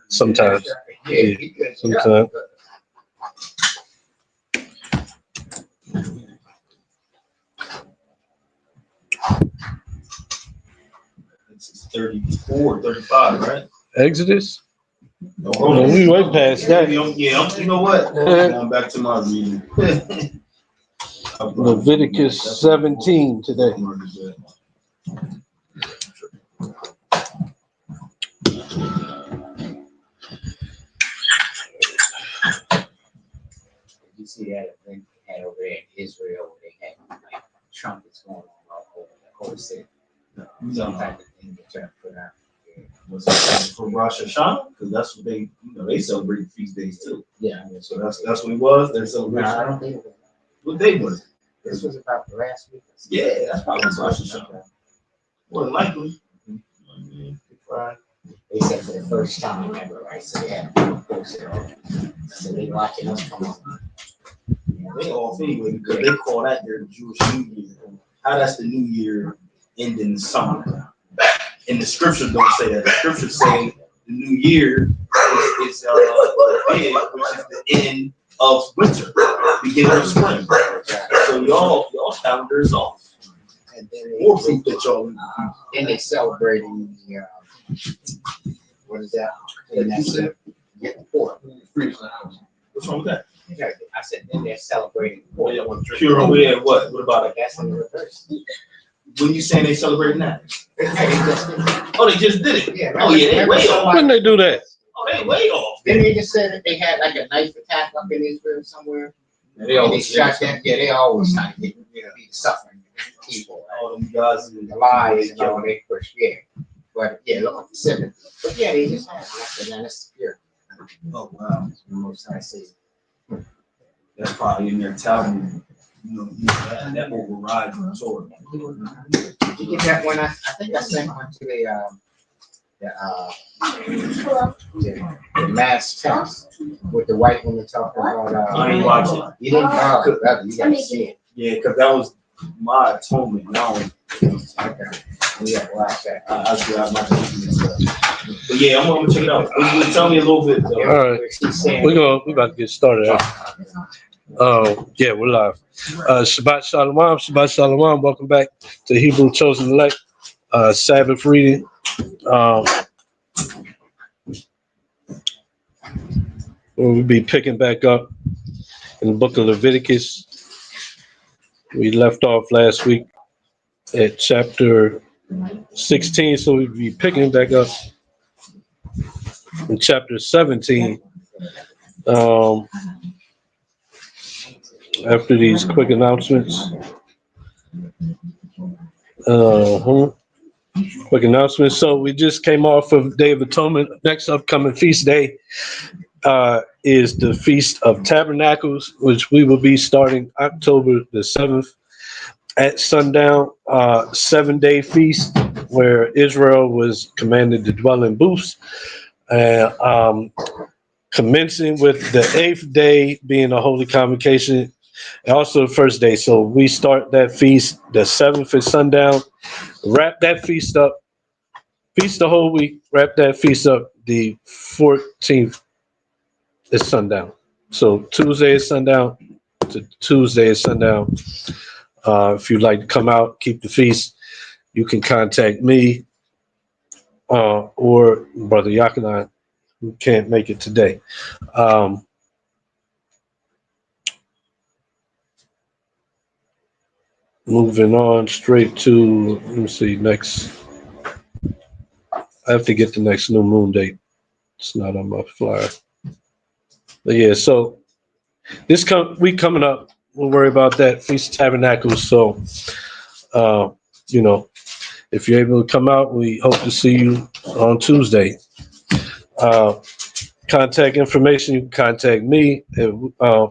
Sometimes. Yeah, sometimes. It's 34, 35, right? Exodus? No, hold on. We went past that. Yeah, you know what? Going back to my reading. Leviticus 17 today. You see that event they had over there in Israel where they had like trumpets going on all over the whole city. Some type of thing they try to put out. Was it for Rosh Hashanah? Because that's what they, they celebrate feast days too. Yeah. So that's what it was. Their celebration. No, I don't think it was. What day was it? This was about the last week. Yeah, that's probably Rosh Hashanah. More than likely. They said for the first time ever, right? So they had to post it all. So they watching us come on. Yeah, they off anyway because they call that their Jewish New Year. How that's the New Year ending the summer. And the scriptures don't say that. The scriptures say the New Year is the end, which is the end of winter, beginning of spring. So y'all calendar is off. And then they, More proof that y'all. then they celebrating the what is that? And that's it. Yeah, Fourth. What's wrong with that? I said then they're celebrating Fourth. Pure aware what? What about it? That's in the reverse. When you saying they celebrating that? Yeah, they just did it. Oh, they just did it. Yeah, Oh yeah, they way off. When they do that? Oh, they way off. Then they just said that they had like a knife attack up in Israel somewhere. They shot them. Yeah, they always trying to get be suffering people. All them guys in The lies and all they push. Yeah, but yeah, look at the seventh. But yeah, they just had and then it's pure. Oh wow, Most I see. that's probably in their Talmud. That overrides the Torah. Did you get that one? I think I sent one to the mass text with the white woman talking about. I ain't watch it. You didn't know, brother. You gotta see it. Yeah, because that was my atonement. Now, Okay. We gotta watch that. I should have my stuff. But yeah, I'm gonna check it out. Tell me a little bit. All right. We're about to get started. Yeah, we're live. Shabbat Shalom. Welcome back to Hebrew Chosen Elect. Sabbath reading. We'll be picking back up in the book of Leviticus. We left off last week at chapter 16, so we'll be picking back up in chapter 17. After these quick announcements. Quick announcements. So we just came off of Day of Atonement. Next upcoming feast day is the Feast of Tabernacles, which we will be starting October the 7th at sundown. 7-day feast where Israel was commanded to dwell in booths. Commencing with the 8th day being a holy convocation, and also the first day. So we start that feast the 7th at sundown, wrap that feast up, feast the whole week, wrap that feast up the 14th at sundown. So Tuesday at sundown to Tuesday at sundown. If you'd like to come out, keep the feast, you can contact me or Brother Yakinan, who can't make it today. Moving on straight to, let me see, next. I have to get the next new moon date. It's not on my flyer. But yeah, so this week coming up, we'll worry about that Feast of Tabernacles. So, if you're able to come out, we hope to see you on Tuesday. Contact information, you can contact me at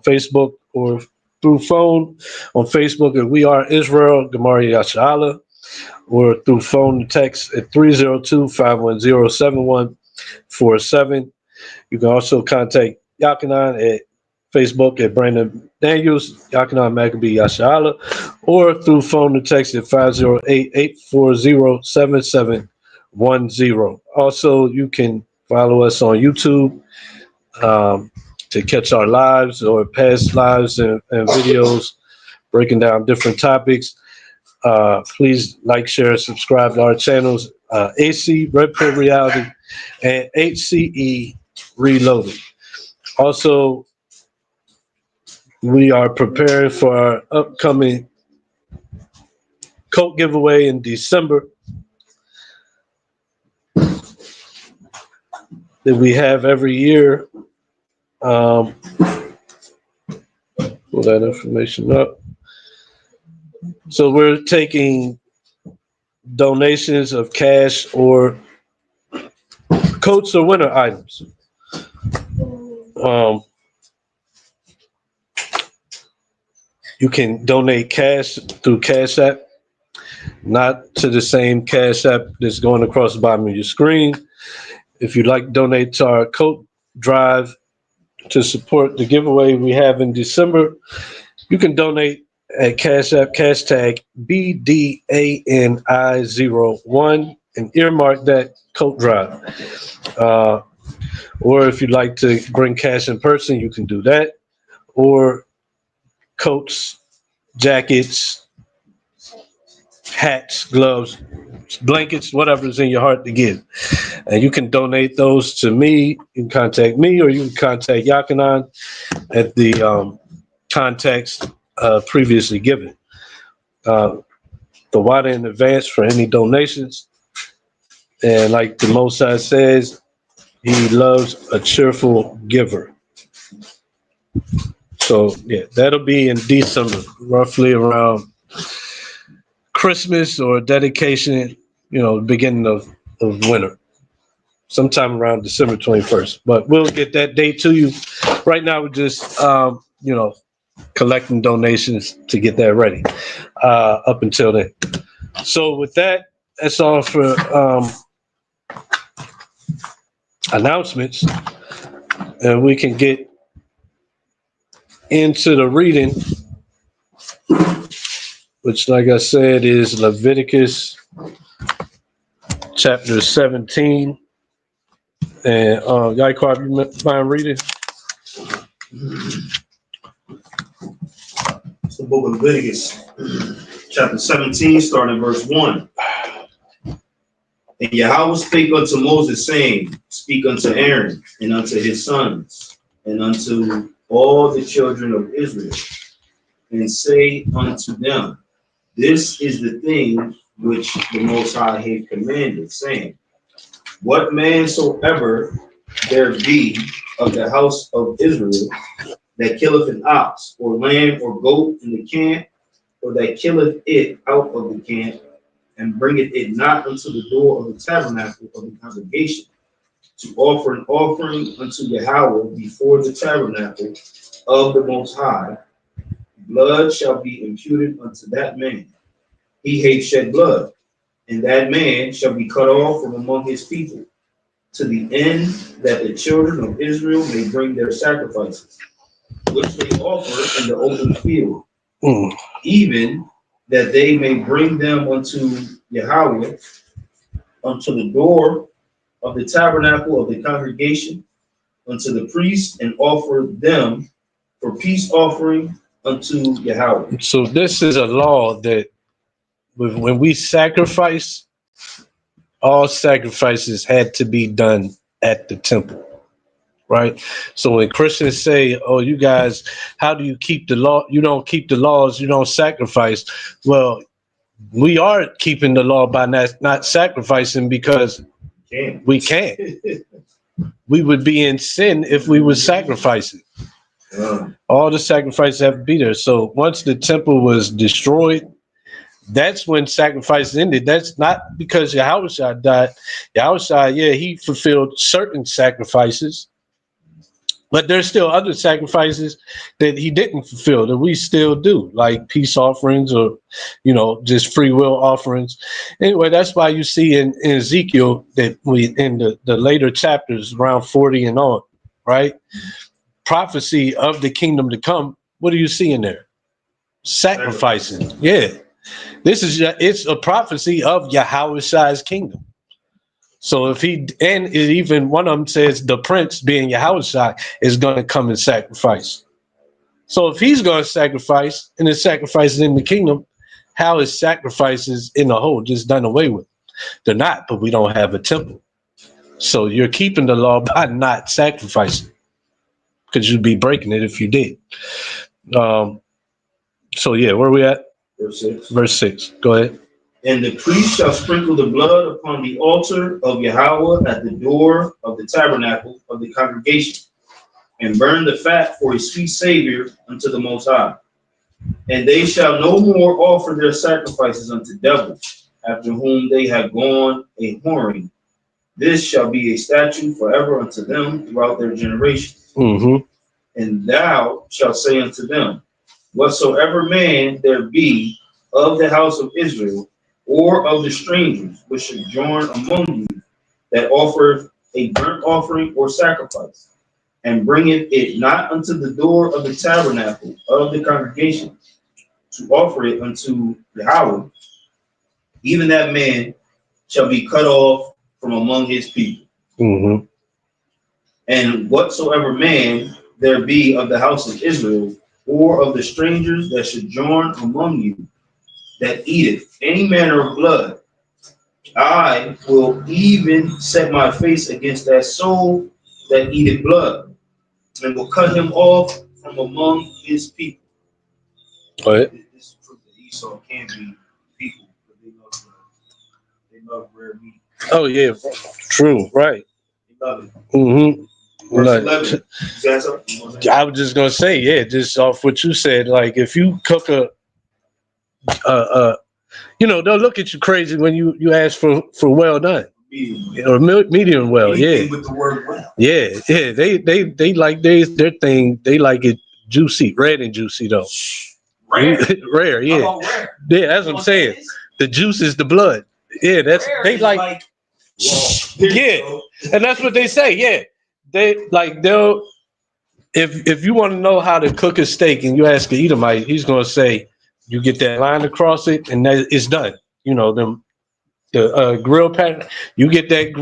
Facebook or through phone. On Facebook at We Are Israel, Gemari Yashala, or through phone and text at 302-510-7147. You can also contact Yakinan at Facebook at Brandon Daniels, Yakinan Maccabee Yashala, or through phone and text at 508-840-7710. Also, you can Follow us on YouTube to catch our lives or past lives and videos breaking down different topics. Please like, share, subscribe to our channels, AC Red Pill Reality and HCE Reloaded. Also, we are preparing for our upcoming coat giveaway in December that we have every year. Pull that information up. So we're taking donations of cash or coats or winter items. You can donate cash through Cash App, not to the same Cash App that's going across the bottom of your screen. If you'd like to donate to our coat drive to support the giveaway we have in December, you can donate at Cash App, hashtag BDANI01, and earmark that coat drive. Or if you'd like to bring cash in person, you can do that. Or coats, jackets, hats, gloves, blankets, whatever's in your heart to give. And you can donate those to me. You can contact me, or you can contact Yakanan at the contacts previously given. The water in advance for any donations. And like the Most High says, he loves a cheerful giver. So yeah, that'll be in December, roughly around Christmas or dedication, beginning of winter, sometime around December 21st. But we'll get that date to you. Right now, we're just, collecting donations to get that ready up until then. So with that, that's all for announcements. And we can get into the reading, which, like I said, is Leviticus chapter 17. And Yaakov, you mind reading? It's the book of Leviticus, chapter 17, starting at verse 1. And Yahweh spake unto Moses, saying, Speak unto Aaron, and unto his sons, and unto all the children of Israel, and say unto them, This is the thing which the Most High hath commanded, saying, What man soever there be of the house of Israel that killeth an ox, or lamb, or goat in the camp, or that killeth it out of the camp, and bringeth it not unto the door of the tabernacle of the congregation, to offer an offering unto Yahweh before the tabernacle of the Most High, blood shall be imputed unto that man. He hath shed blood, and that man shall be cut off from among his people, to the end that the children of Israel may bring their sacrifices, which they offer in the open field, even that they may bring them unto Yahweh, unto the door of the tabernacle of the congregation, unto the priest, and offer them for peace offering unto Yahweh. So this is a law that when we sacrifice, all sacrifices had to be done at the temple, right? So when Christians say, oh, you guys, how do you keep the law? You don't keep the laws, you don't sacrifice. Well, we are keeping the law by not sacrificing because we can't. We would be in sin if we were sacrificing. All the sacrifices have to be there. So once the temple was destroyed, that's when sacrifice ended. That's not because Yahushua died. Yahushua, yeah, he fulfilled certain sacrifices, but there's still other sacrifices that he didn't fulfill that we still do, like peace offerings or, just free will offerings. Anyway, that's why you see in Ezekiel that we in the later chapters around 40 and on, right? Prophecy of the kingdom to come. What do you see in there? Sacrificing. Yeah. It's a prophecy of Yahweh Shai's kingdom. So if he, and it even one of them says the prince being Yahushua is going to come and sacrifice. So if he's going to sacrifice and his sacrifices in the kingdom, how is sacrifices in the whole just done away with? They're not, but we don't have a temple. So you're keeping the law by not sacrificing, because you'd be breaking it if you did. So yeah, where are we at? Verse 6. Verse 6. Go ahead. And the priest shall sprinkle the blood upon the altar of Yahweh at the door of the tabernacle of the congregation, and burn the fat for a sweet savior unto the Most High. And they shall no more offer their sacrifices unto devils, after whom they have gone a whoring. This shall be a statute forever unto them throughout their generations. Mm-hmm. And thou shalt say unto them, whatsoever man there be of the house of Israel, or of the strangers which should join among you, that offereth a burnt offering or sacrifice, and bringeth it not unto the door of the tabernacle of the congregation, to offer it unto Yahweh, even that man shall be cut off from among his people. Mm-hmm. And whatsoever man there be of the house of Israel, or of the strangers that should join among you, that eateth any manner of blood, I will even set my face against that soul that eateth blood, and will cut him off from among his people. Go ahead. This is proof that Esau can be people, but they love rare meat. Oh yeah, true, right. They love it. Mm-hmm. Verse Like, 11. You got something? I was just gonna say, yeah, just off what you said. Like, if you cook they'll look at you crazy when you ask for well done or medium well. Anything Yeah, with the word well. yeah. They like their thing. They like it juicy, red and juicy though. Rare. Rare, yeah. How about rare? Yeah, that's what I'm saying. The juice is the blood. Yeah, that's Rare they is like well, yeah, and that's what they say. Yeah, they'll if you want to know how to cook a steak and you ask an Edomite, he's gonna say you get that line across it and that it's done. You know the grill pattern. You get that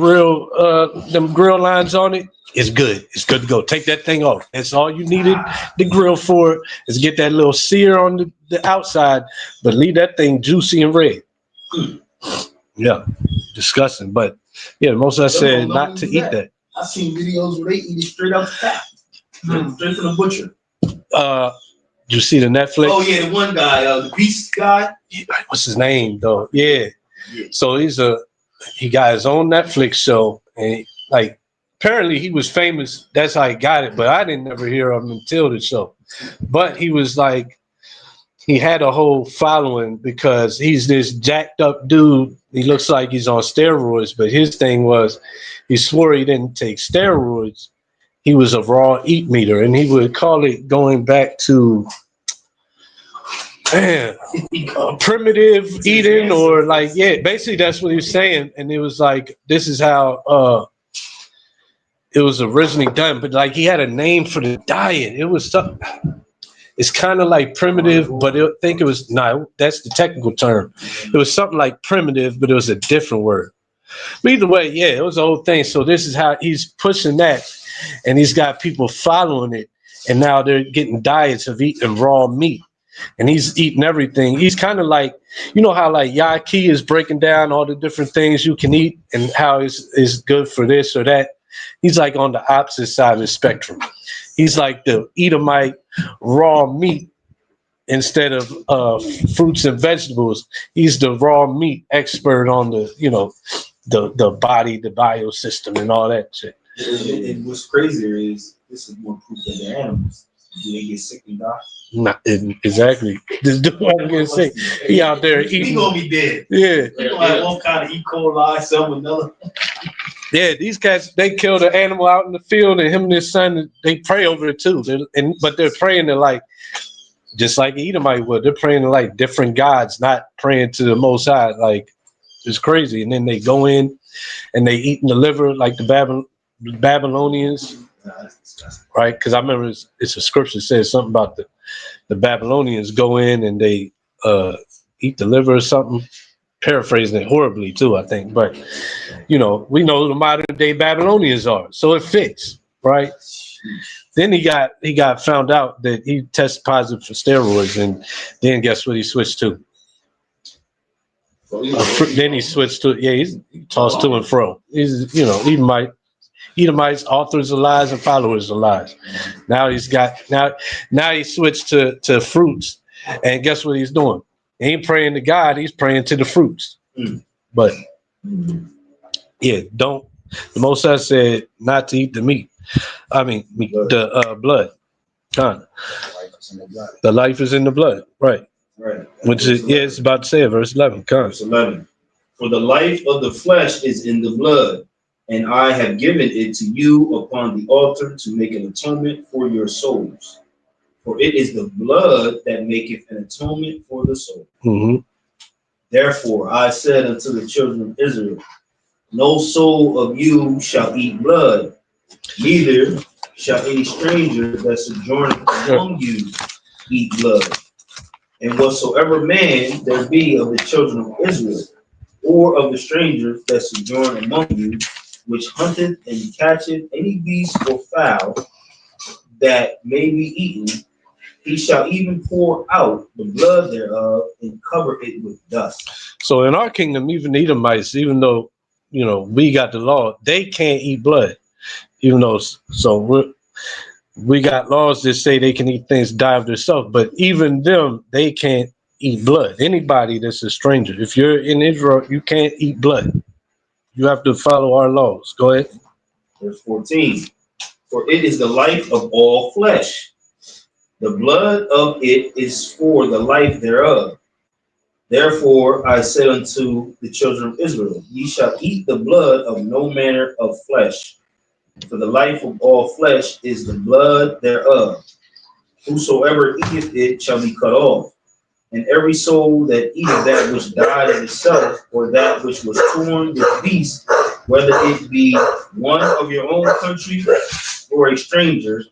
them grill lines on it. It's good. It's good to go. Take that thing off. That's all you needed the grill for, is get that little sear on the outside, but leave that thing juicy and red. Yeah, disgusting. But yeah, most of us said not to eat that. I've seen videos where they eat it straight out the tap, straight from the butcher. You see the Netflix? Oh yeah, the one guy, the beast guy. What's his name though? Yeah. So he got his own Netflix show, and apparently he was famous. That's how he got it, but I didn't never hear of him until the show. But he was he had a whole following because he's this jacked up dude. He looks like he's on steroids, but his thing was he swore he didn't take steroids. He was a raw eat meter, and he would call it going back to primitive eating, or basically that's what he was saying. And it was this is how it was originally done, but he had a name for the diet. It was something. It's kind of like primitive, but I think it was that's the technical term. It was something like primitive, but it was a different word. But either way, yeah, it was the whole thing. So this is how he's pushing that, and he's got people following it, and now they're getting diets of eating raw meat, and he's eating everything. He's kind of how Yaki is breaking down all the different things you can eat and how is good for this or that. He's on the opposite side of the spectrum. He's like the Edomite raw meat instead of fruits and vegetables. He's the raw meat expert on the body, the biosystem, and all that shit. And what's crazier is this is more proof that the animals, do they get sick and die? Not exactly. This dude ain't getting sick. He out there eating. He gonna be dead. Yeah. He gonna have all kind of E. coli, salmonella. Yeah, these cats, they kill the animal out in the field, and him and his son, they pray over it too. But they're praying to just like Edomite would. They're praying to different gods, not praying to the Most High. It's crazy. And then they go in and they eat the liver like the Babylonians, right? Because I remember it's a scripture that says something about the Babylonians go in and they eat the liver or something. paraphrasing it horribly too, I think. But you know, we know who the modern day Babylonians are, so it fits, right? Then he got found out that he tested positive for steroids, and then guess what he switched to? Then he switched to he tossed to and fro. He's Edomites, authors of lies and followers of lies. Now he switched to fruits, and guess what he's doing? He ain't praying to God, he's praying to the fruits. But yeah, don't. The Most High said not to eat the meat. I mean, the blood. The life is in the blood, right? Right. Which is it's about to say it, verse 11. Verse 11. For the life of the flesh is in the blood, and I have given it to you upon the altar to make an atonement for your souls. For it is the blood that maketh an atonement for the soul. Mm-hmm. Therefore I said unto the children of Israel, no soul of you shall eat blood, neither shall any stranger that sojourneth among you eat blood. And whatsoever man there be of the children of Israel, or of the strangers that sojourn among you, which hunteth and catcheth any beast or fowl that may be eaten, he shall even pour out the blood thereof and cover it with dust. So in our kingdom, even Edomites, even though we got the law, they can't eat blood. Even though we got laws that say they can eat things die of themselves, but even them, they can't eat blood. Anybody that's a stranger, if you're in Israel, you can't eat blood. You have to follow our laws. Go ahead. Verse 14. For it is the life of all flesh. The blood of it is for the life thereof. Therefore I said unto the children of Israel, ye shall eat the blood of no manner of flesh. For the life of all flesh is the blood thereof. Whosoever eateth it shall be cut off. And every soul that eateth that which died of itself, or that which was torn with beasts, whether it be one of your own country or a stranger,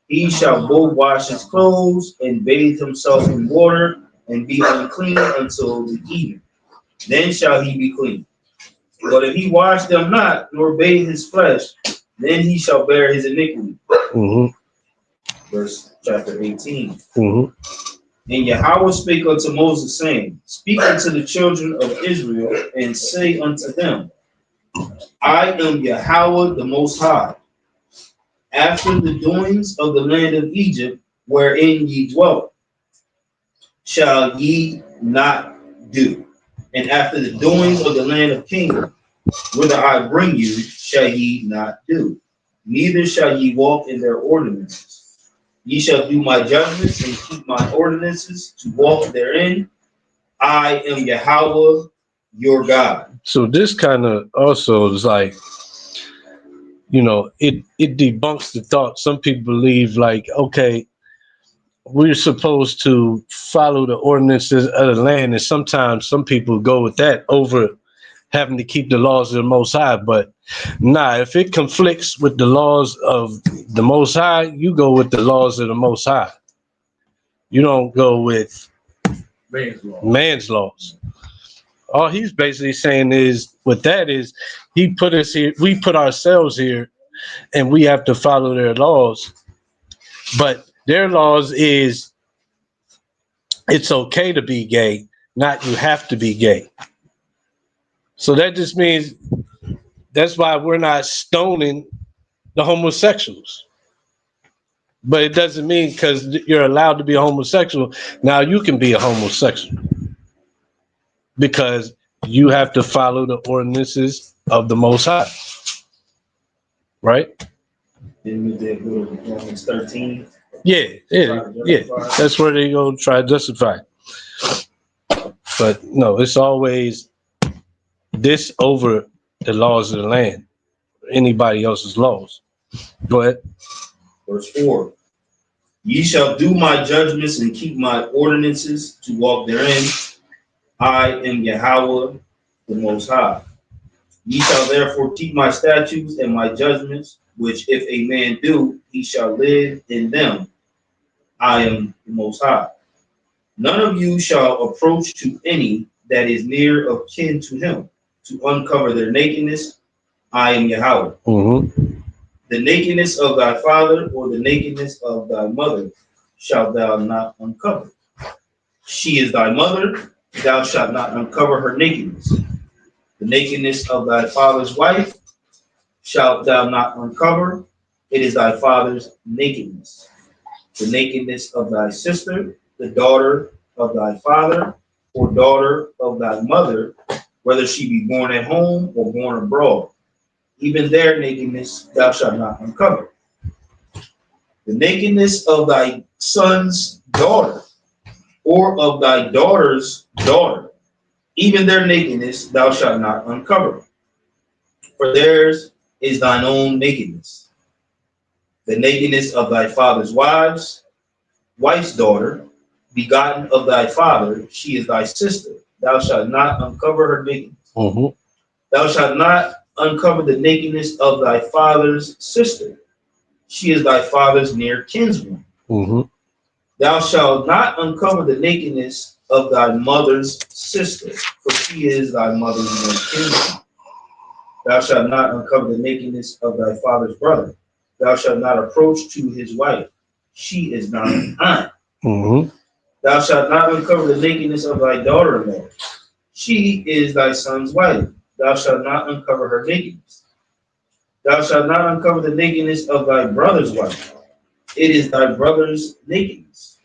he shall both wash his clothes and bathe himself in water, and be unclean until the evening. Then shall he be clean. But if he wash them not, nor bathe his flesh, then he shall bear his iniquity. Mm-hmm. Verse chapter 18. Mm-hmm. And Yahweh spake unto Moses, saying, speak unto the children of Israel, and say unto them, I am Yahweh the Most High. After the doings of the land of Egypt, wherein ye dwelt, shall ye not do. And after the doings of the land of Canaan, whither I bring you, shall ye not do. Neither shall ye walk in their ordinances. Ye shall do my judgments and keep my ordinances to walk therein. I am Yahweh, your God. So this kind of also is like, it debunks the thought. Some people believe like, okay, we're supposed to follow the ordinances of the land, and sometimes some people go with that over having to keep the laws of the Most High. But nah, if it conflicts with the laws of the Most High, you go with the laws of the Most High. You don't go with man's laws. All he's basically saying is, with that is, he put us here, we put ourselves here, and we have to follow their laws. But their laws is, it's okay to be gay, not you have to be gay. So that just means that's why we're not stoning the homosexuals. But it doesn't mean because you're allowed to be a homosexual, now you can be a homosexual. Because you have to follow the ordinances of the Most High. Right? Then they go to Romans 13. Yeah. That's where they go try to justify. But no, it's always this over the laws of the land, anybody else's laws. Go ahead. Verse 4. Ye shall do my judgments and keep my ordinances to walk therein. I am Yahweh, the Most High. Ye shall therefore keep my statutes and my judgments, which if a man do, he shall live in them. I am the Most High. None of you shall approach to any that is near of kin to him, to uncover their nakedness. I am Yahweh. Mm-hmm. The nakedness of thy father or the nakedness of thy mother shalt thou not uncover. She is thy mother, thou shalt not uncover her nakedness. The nakedness of thy father's wife shalt thou not uncover, it is thy father's nakedness. The nakedness of thy sister, the daughter of thy father, or daughter of thy mother, whether she be born at home or born abroad, even their nakedness thou shalt not uncover. The nakedness of thy son's daughter, or of thy daughter's daughter, even their nakedness thou shalt not uncover, for theirs is thine own nakedness. The nakedness of thy father's wife's daughter, begotten of thy father, she is thy sister. Thou shalt not uncover her nakedness. Mm-hmm. Thou shalt not uncover the nakedness of thy father's sister. She is thy father's near kinswoman. Mm-hmm. Thou shalt not uncover the nakedness of thy mother's sister, for she is thy mother's near kinswoman. Thou shalt not uncover the nakedness of thy father's brother. Thou shalt not approach to his wife. She is thine aunt. Mm-hmm. Thou shalt not uncover the nakedness of thy daughter-in-law. She is thy son's wife. Thou shalt not uncover her nakedness. Thou shalt not uncover the nakedness of thy brother's wife. It is thy brother's nakedness.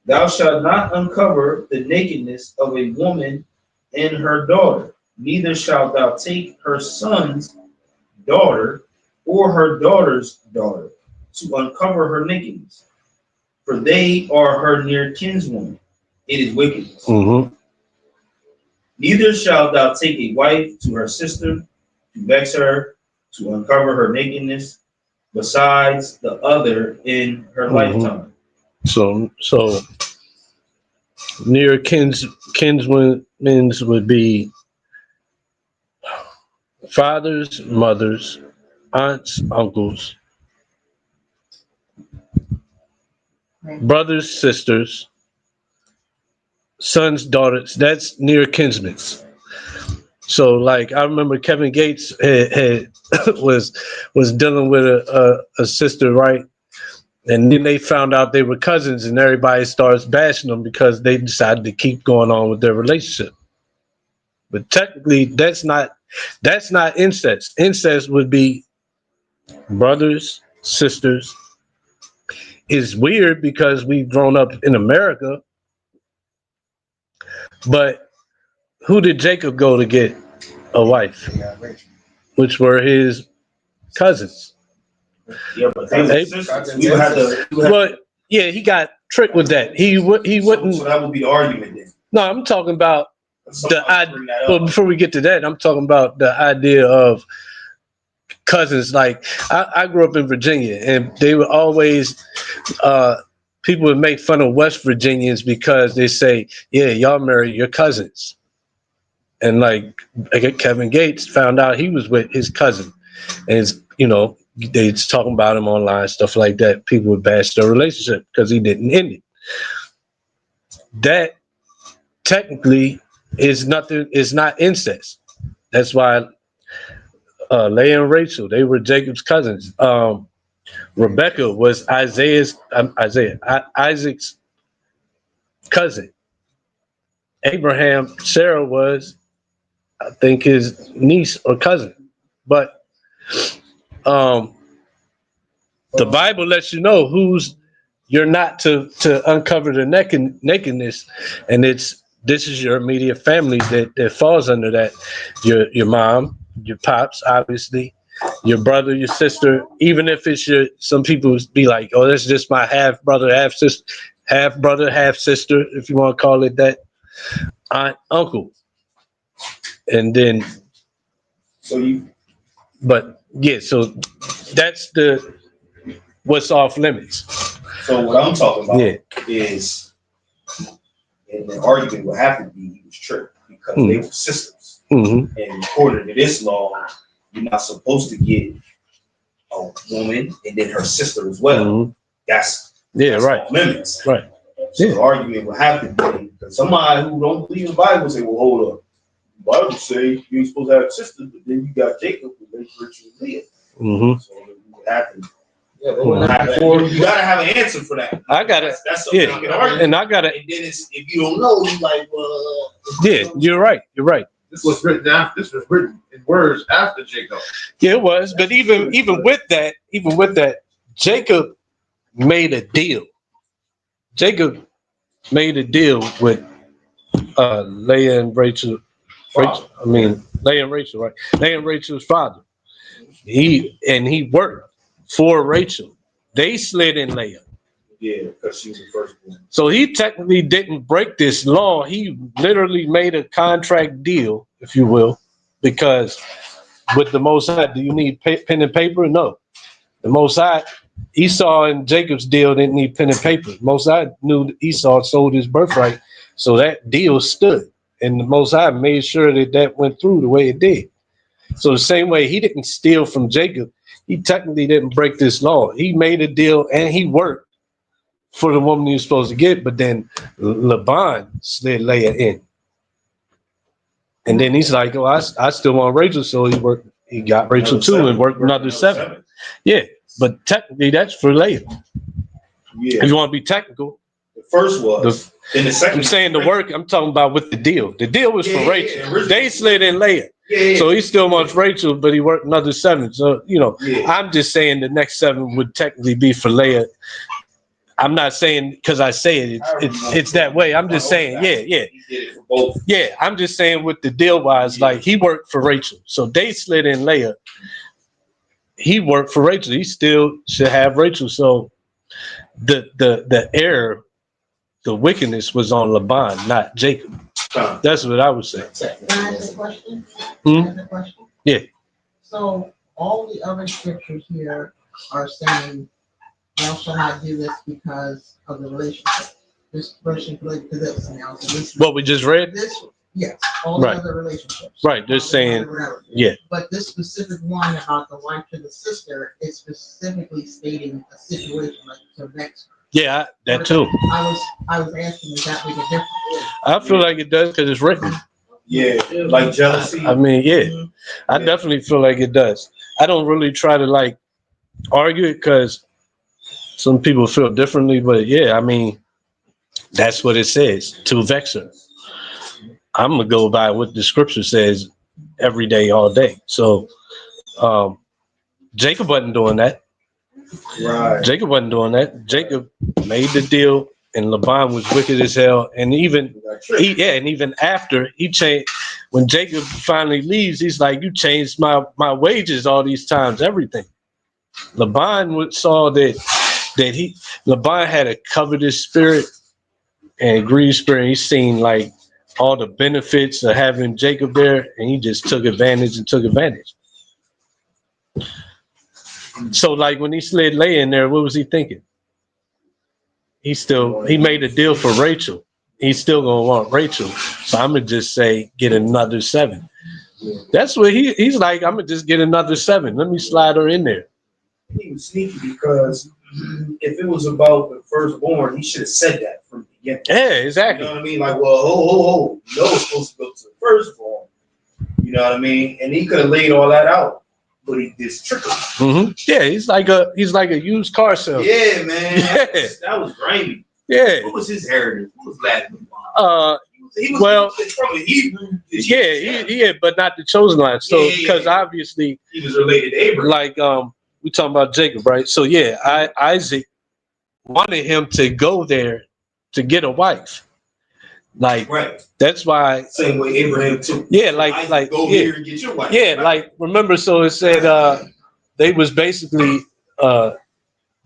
Thou shalt not uncover the nakedness of a woman and her daughter. Neither shalt thou take her son's daughter or her daughter's daughter to uncover her nakedness, for they are her near kinswoman. It is wickedness. Mm-hmm. Neither shalt thou take a wife to her sister to vex her, to uncover her nakedness, besides the other in her Mm-hmm. lifetime. So near kinswomen would be fathers, mothers, aunts, uncles, brothers, sisters, sons, daughters. That's near kinsmen. So, like, I remember Kevin Gates had was dealing with a sister, right? And then they found out they were cousins, and everybody starts bashing them because they decided to keep going on with their relationship. But technically, that's not incest. Incest would be brothers, sisters. It's weird because we've grown up in America, but who did Jacob go to get a wife? Which were his cousins. Yeah, but they were sisters. We would have to. But yeah, he got tricked with that. He wouldn't. So that would be the argument then. No, I'm talking about the idea. Bring that But up. before we get to that, I'm talking about the idea of cousins. Like I grew up in Virginia, and they were always people would make fun of West Virginians because they say, "Yeah, y'all marry your cousins." And like Kevin Gates found out he was with his cousin, and it's, they talking about him online, stuff like that. People would bash their relationship because he didn't end it. That technically is nothing. Is not incest. That's why Leah and Rachel, they were Jacob's cousins. Rebecca was Isaac's cousin. Abraham, Sarah was, I think, his niece or cousin. But the Bible lets you know who's you're not to uncover the nakedness, and this is your immediate family that falls under that. Your mom, your pops, obviously, your brother, your sister. Even if it's some people be like, oh, that's just my half brother, half sister, if you want to call it that. Aunt, uncle, and then. But yeah, so that's what's off limits. So what I'm talking about is, and the argument would have to be he was tricked because they were sisters. Mm-hmm. And according to this law, you're not supposed to get a woman and then her sister as well. Mm-hmm. That's right. off limits. Right. So the argument would have to be Somebody who don't believe in the Bible say, well, hold up. The Bible say you ain't supposed to have sisters, but then you got Jacob who makes virtue Leah. Mm-hmm. So what happened? Yeah, they Mhm. You gotta have an answer for that. I got it. That's something Yeah. I can argue. And I got it. And then if you don't know, you like, well. Yeah, you're right. You're right. This was written down. This was written in words after Jacob. Yeah, it was. But even with that, Jacob made a deal. Jacob made a deal with Leah and Rachel. Leah and Rachel, right? Leah and Rachel's father. He worked for Rachel. They slid in Leah. Yeah, because she was the first one. So he technically didn't break this law. He literally made a contract deal, if you will, because with the Most High, do you need pen and paper? No. The Most High, Esau and Jacob's deal didn't need pen and paper. Most High knew that Esau sold his birthright, so that deal stood. And the Most High made sure that went through the way it did. So the same way he didn't steal from Jacob, he technically didn't break this law. He made a deal and he worked for the woman he was supposed to get, but then Laban slid Leah in. And then he's like, oh, I still want Rachel, so he got Rachel too and worked another 7. Yeah, but technically that's for Leah. Yeah. If you want to be technical. The first was. Then the second. I'm saying the work, I'm talking about with the deal. The deal was for Rachel. Yeah. They slid in Leah. Yeah. So he still wants Rachel, but he worked another 7. So, Yeah. I'm just saying the next 7 would technically be for Leah. I'm not saying because I say it's that way. I'm just saying, yeah. He did it for both. Yeah, I'm just saying with the deal wise, like he worked for Rachel. So they slid in Leah. He worked for Rachel. He still should have Rachel. So the error, the wickedness was on Laban, not Jacob. That's what I would say. Can I ask a question? Yeah. So all the other scriptures here are saying, thou shalt not do this because of the relationship. This person related to this now. So this What we just read? Yes, all the Right. other relationships. Right, they're saying, yeah. But this specific one about the wife to the sister is specifically stating a situation like to vex her. Yeah, that too. I was asking, does that make a difference? I feel like it does because it's written. Yeah, like jealousy. I mean, yeah. Mhm. I definitely feel like it does. I don't really try to like argue it because some people feel differently, but yeah, I mean, that's what it says, to vex her. I'm gonna go by what the scripture says every day, all day. So Jacob wasn't doing that. Right. Jacob wasn't doing that. Jacob made the deal, and Laban was wicked as hell. And even after he changed, when Jacob finally leaves, he's like, "You changed my wages all these times, everything." Laban saw that Laban had a covetous spirit and greedy spirit. He's seen like all the benefits of having Jacob there, and he just took advantage. So like when he slid Leah in there, what was he thinking? He made a deal for Rachel. He's still gonna want Rachel. So I'm gonna just say get another 7. That's what he's like. I'm gonna just get another 7. Let me slide her in there. He was sneaky because if it was about the firstborn, he should have said that from the beginning. Yeah, exactly. You know what I mean? Like, well, ho. You know it's supposed to go to the firstborn. You know what I mean? And he could have laid all that out, but he did trickery. Mm-hmm. Yeah, he's like a used car salesman. Yeah, man. Yeah. That was grimy. Yeah. What was his heritage? What was Latin? He was from a Hebrew. Yeah, but not the chosen line. So because obviously he was related to Abraham. Like we talking about Jacob, right? So yeah, Isaac wanted him to go there to get a wife. Like right. That's why same way Abraham too. Yeah, like go here and get your wife. Yeah, right? Like remember, so it said they was basically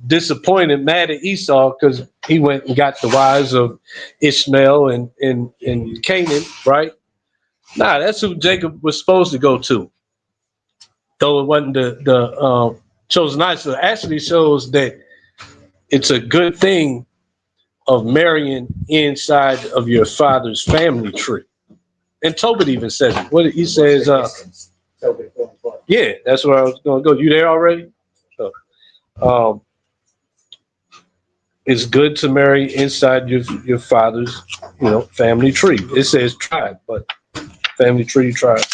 disappointed, mad at Esau because he went and got the wives of Ishmael and Canaan, right? Nah, that's who Jacob was supposed to go to. Though it wasn't the chosen line. So it actually shows that it's a good thing of marrying inside of your father's family tree. And Tobit even says it. What he says, yeah, that's where I was going to go. You there already? So, it's good to marry inside your father's, family tree. It says tribe, but family tree, tribe.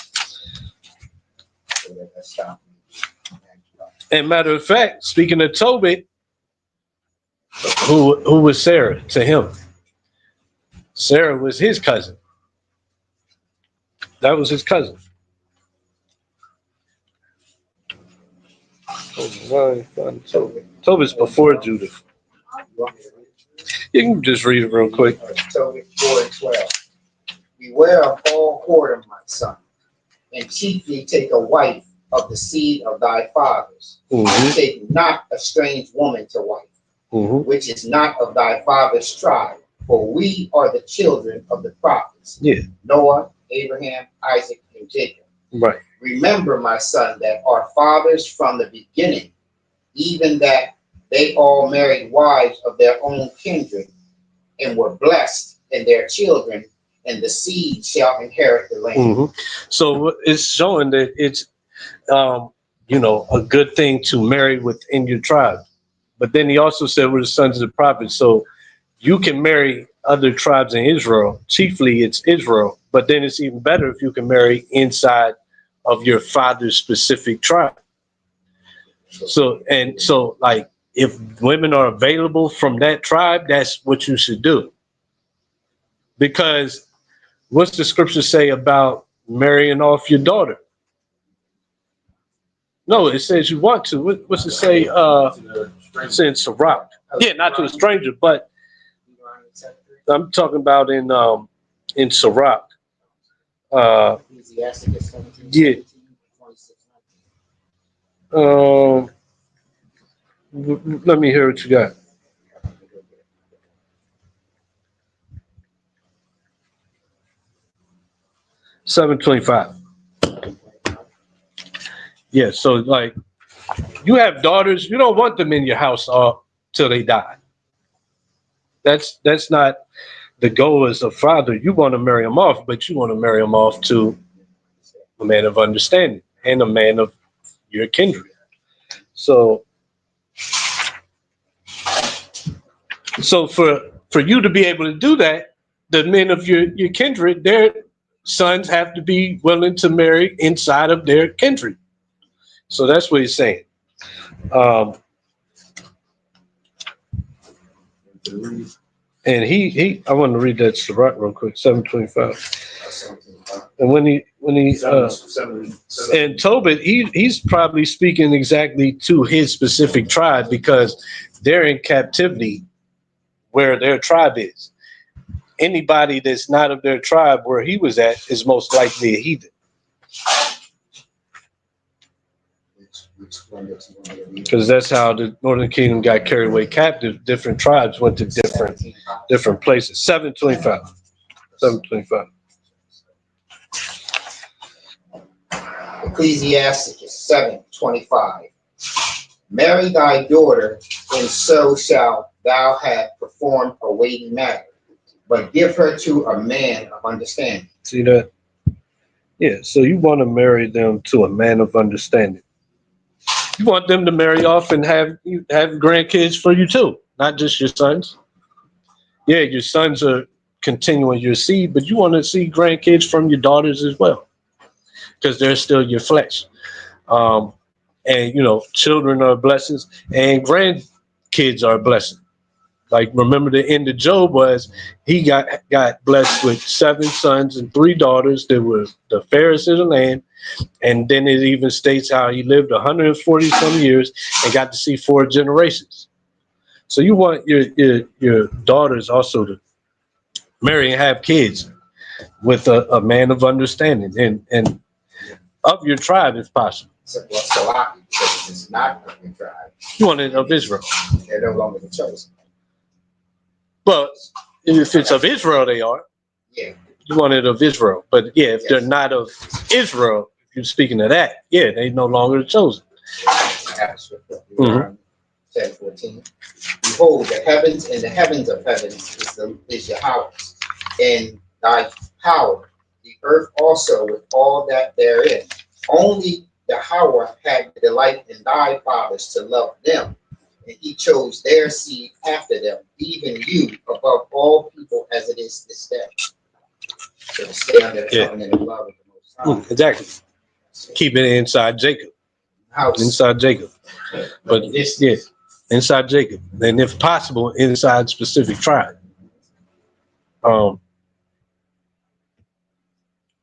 So that stopped me. And matter of fact, speaking of Tobit, who was Sarah to him? Sarah was his cousin. That was his cousin. Tobit's before Judith. You want me to read it? You can just read it real quick. Tobit 4:12. Beware of all whoredom, my son, and chiefly take a wife of the seed of thy fathers. Mm-hmm. Take not a strange woman to wife, Mm-hmm. which is not of thy father's tribe, for we are the children of the prophets. Yeah. Noah, Abraham, Isaac, and Jacob. Right. Remember, my son, that our fathers from the beginning, even that they all married wives of their own kindred, and were blessed in their children, and the seed shall inherit the land. Mm-hmm. So it's showing that it's, a good thing to marry within your tribe. But then he also said we're the sons of the prophets. So you can marry other tribes in Israel. Chiefly, it's Israel. But then it's even better if you can marry inside of your father's specific tribe. So like, if women are available from that tribe, that's what you should do. Because what's the scripture say about marrying off your daughter? No, it says you want to. What's it say? It's in Sirach. Yeah, not to a stranger, but I'm talking about in Sirach. Ecclesiasticus 17, Yeah. 26, Let me hear what you got. 725. Yeah, so like, you have daughters, you don't want them in your house till they die. That's not the goal as a father. You want to marry them off, but you want to marry them off to a man of understanding and a man of your kindred. So for you to be able to do that, the men of your kindred, their sons have to be willing to marry inside of their kindred. So that's what he's saying. And I want to read that Sirach real quick, 725. And when he and Tobit, he's probably speaking exactly to his specific tribe, because they're in captivity where their tribe is. Anybody that's not of their tribe where he was at is most likely a heathen. Because that's how the Northern Kingdom got carried away captive. Different tribes went to different places. 725. 725. Ecclesiasticus 7:25. Marry thy daughter, and so shalt thou have performed a weighty matter, but give her to a man of understanding. See that? Yeah, so you want to marry them to a man of understanding. You want them to marry off and have grandkids for you too, not just your sons. Yeah, your sons are continuing your seed, but you want to see grandkids from your daughters as well, because they're still your flesh. And children are blessings, and grandkids are a blessing. Like, remember the end of Job was he got blessed with 7 sons and 3 daughters that were the fairest of the land. And then it even states how he lived 140 some years and got to see 4 generations. So you want your daughters also to marry and have kids with a man of understanding and of your tribe if possible. So, because it's not of your tribe. You want it of Israel. They're no longer the chosen. But if it's of Israel, they are. Yeah. You want it of Israel. But yeah, if they're not of Israel, if you're speaking of that, yeah, they no longer chosen. Mm-hmm. 10:14. Behold, the heavens and the heavens of heavens is Yahweh's, and thy power, the earth also with all that therein. Only Yahweh had delight in thy fathers to love them, And he chose their seed after them, even you above all people as it is this day. So to stay under the covenant of love of the Most High. Exactly. Keep it inside Jacob. House. Inside Jacob. But yeah, inside Jacob. And if possible, inside specific tribe.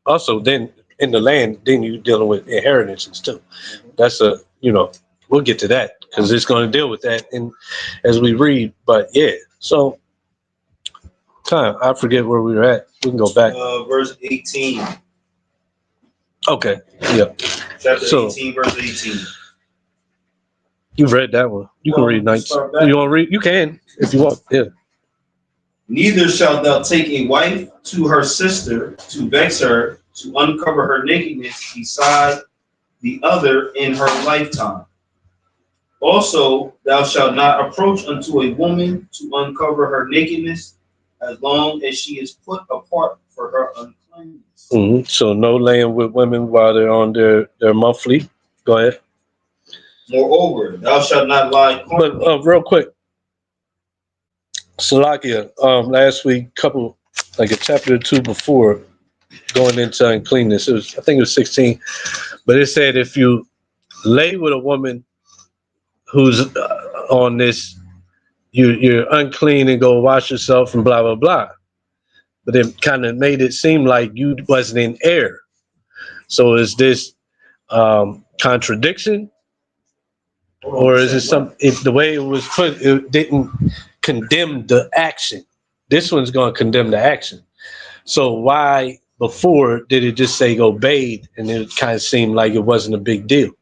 Also, then in the land, then you're dealing with inheritances too. That's we'll get to that because it's going to deal with that as we read. But yeah, so I forget where we were at. We can go back. Verse 18. Okay, yeah. Chapter 18, verse 18. You've read that one. You can read 19. You want to read? You can if you want. Yeah. Neither shalt thou take a wife to her sister to vex her, to uncover her nakedness beside the other in her lifetime. Also, thou shalt not approach unto a woman to uncover her nakedness, as long as she is put apart for her uncleanness. Mm-hmm. So no laying with women while they're on their monthly. Go ahead. Moreover, thou shalt not lie. But real quick, Salakia, last week, like a chapter or two before going into uncleanness, I think it was 16, but it said if you lay with a woman who's on this, you're unclean and go wash yourself and blah, blah, blah. But it kind of made it seem like you wasn't in error. So is this contradiction? Or is it the way it was put, it didn't condemn the action. This one's going to condemn the action. So why before did it just say go bathe and it kind of seemed like it wasn't a big deal?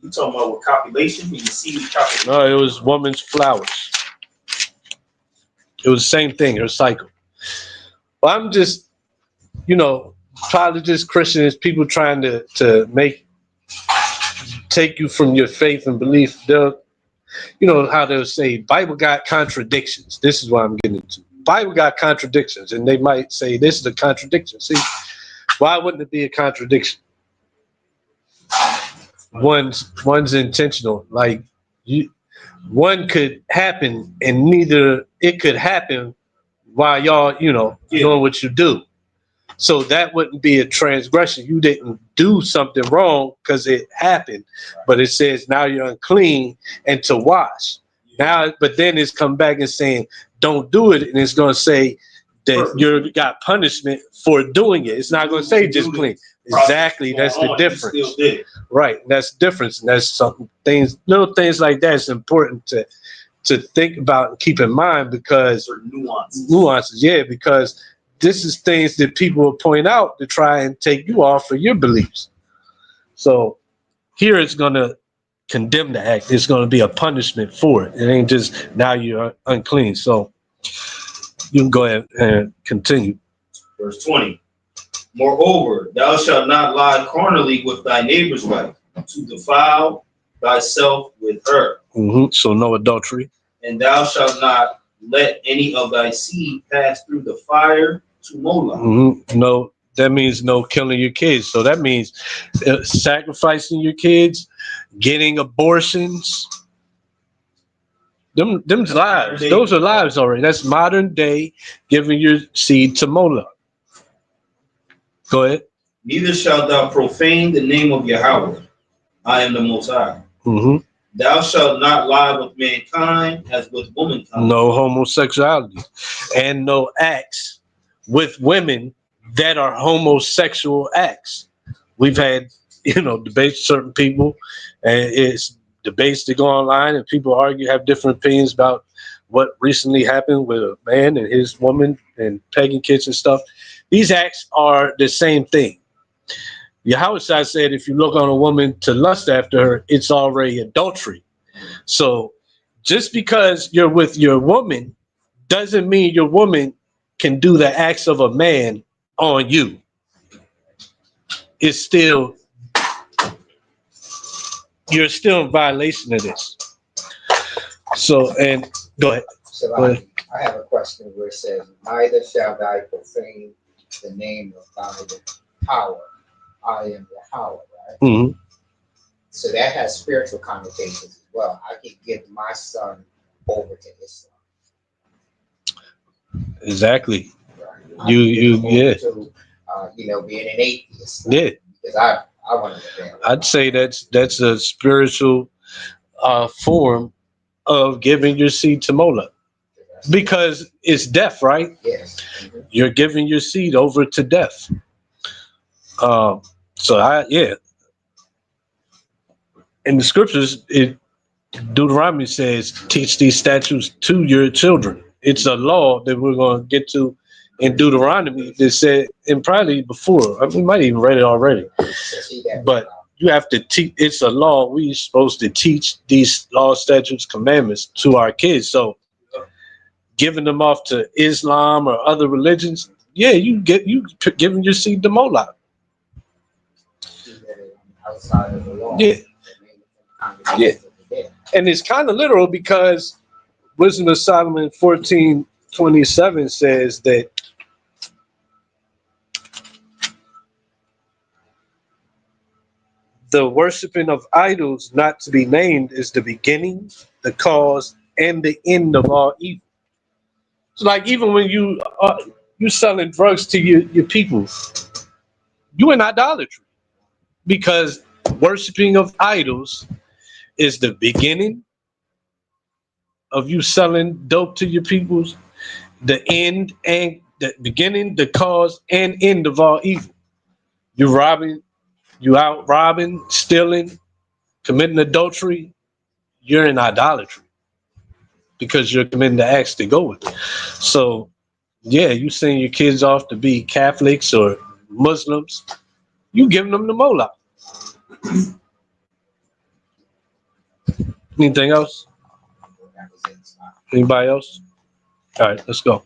You talking about with copulation? When you see copulation? No, it was woman's flowers. It was the same thing, her cycle. Well, I'm just, probably just Christians, people trying to take you from your faith and belief. They'll, how they'll say Bible got contradictions. This is what I'm getting into. Bible got contradictions, and they might say this is a contradiction. See, why wouldn't it be a contradiction? One's intentional. Like one could happen, and neither it could happen while y'all, doing what you do. So that wouldn't be a transgression. You didn't do something wrong because it happened, but it says now you're unclean and to wash. Now, but then it's come back and saying don't do it, and it's going to say that you got punishment for doing it. It's not going to say just clean. Exactly, that's the difference. Right, that's the difference, and that's little things like that is important to think about and keep in mind because nuances, yeah, because this is things that people will point out to try and take you off of your beliefs. So here it's going to condemn the act. It's going to be a punishment for it. It ain't just now you're unclean. So you can go ahead and continue. Verse 20. Moreover, thou shalt not lie carnally with thy neighbor's wife, to defile thyself with her. Mm-hmm. So no adultery. And thou shalt not let any of thy seed pass through the fire to Moloch. Mm-hmm. No, that means no killing your kids. So that means sacrificing your kids, getting abortions. Them's lives. Those are lives already. That's modern day giving your seed to Moloch. Go ahead. Neither shalt thou profane the name of Yahweh. I am the Most High. Mm-hmm. Thou shalt not lie with mankind as with womankind. No homosexuality. And no acts with women that are homosexual acts. We've had, debates with certain people, and it's debates that go online, and people argue, have different opinions about what recently happened with a man and his woman and pegging kids and stuff. These acts are the same thing. Yahweh said, if you look on a woman to lust after her, it's already adultery. So just because you're with your woman doesn't mean your woman can do the acts of a man on you. It's still, you're still in violation of this. So, and go ahead. So I have a question where it says, neither shall thou profane the name of thy power. I am Yahweh, right? Mm-hmm. So that has spiritual connotations as well, I could give my son over to Islam. Exactly. Right? Yeah. To, being an atheist. Yeah. Because I want to rebel. I'd say that's a spiritual form of giving your seed to Moloch, because it's death, right? Yes. Mm-hmm. You're giving your seed over to death. In the scriptures, Deuteronomy says, teach these statutes to your children. It's a law that we're going to get to in Deuteronomy that said, and probably before, we might even read it already, but you have to teach. It's a law. We're supposed to teach these laws, statutes, commandments to our kids. So giving them off to Islam or other religions, you giving your seed to Moloch. Outside of the law. Yeah. And it's kind of literal, because Wisdom of Solomon 14:27 says that the worshiping of idols not to be named is the beginning, the cause, and the end of all evil. So, like, even when you selling drugs to your people, you in idolatry, because worshiping of idols is the beginning of you selling dope to your peoples, the end and the beginning, the cause, and end of all evil. You out robbing, stealing, committing adultery, you're in idolatry, because you're committing the acts to go with it. So, you send your kids off to be Catholics or Muslims, you giving them the Moloch. Anything else? Anybody else? All right, let's go.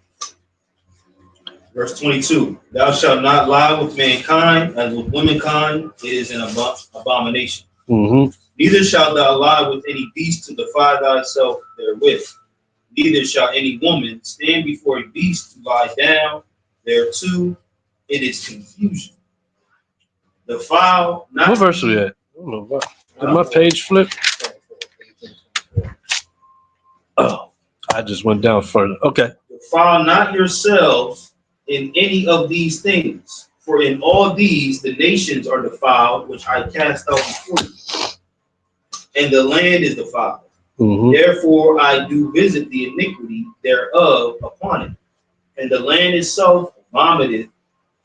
Verse 22, thou shalt not lie with mankind, as with womankind, it is an abomination. Mm-hmm. Neither shalt thou lie with any beast to defile thyself therewith. Neither shall any woman stand before a beast to lie down thereto. It is confusion. Defile not. What verse are we at? I don't know. What? Did my page flip? Oh, I just went down further. Okay. Defile not yourselves in any of these things, for in all these the nations are defiled, which I cast out before you, and the land is defiled. Mm-hmm. Therefore I do visit the iniquity thereof upon it, and the land itself vomited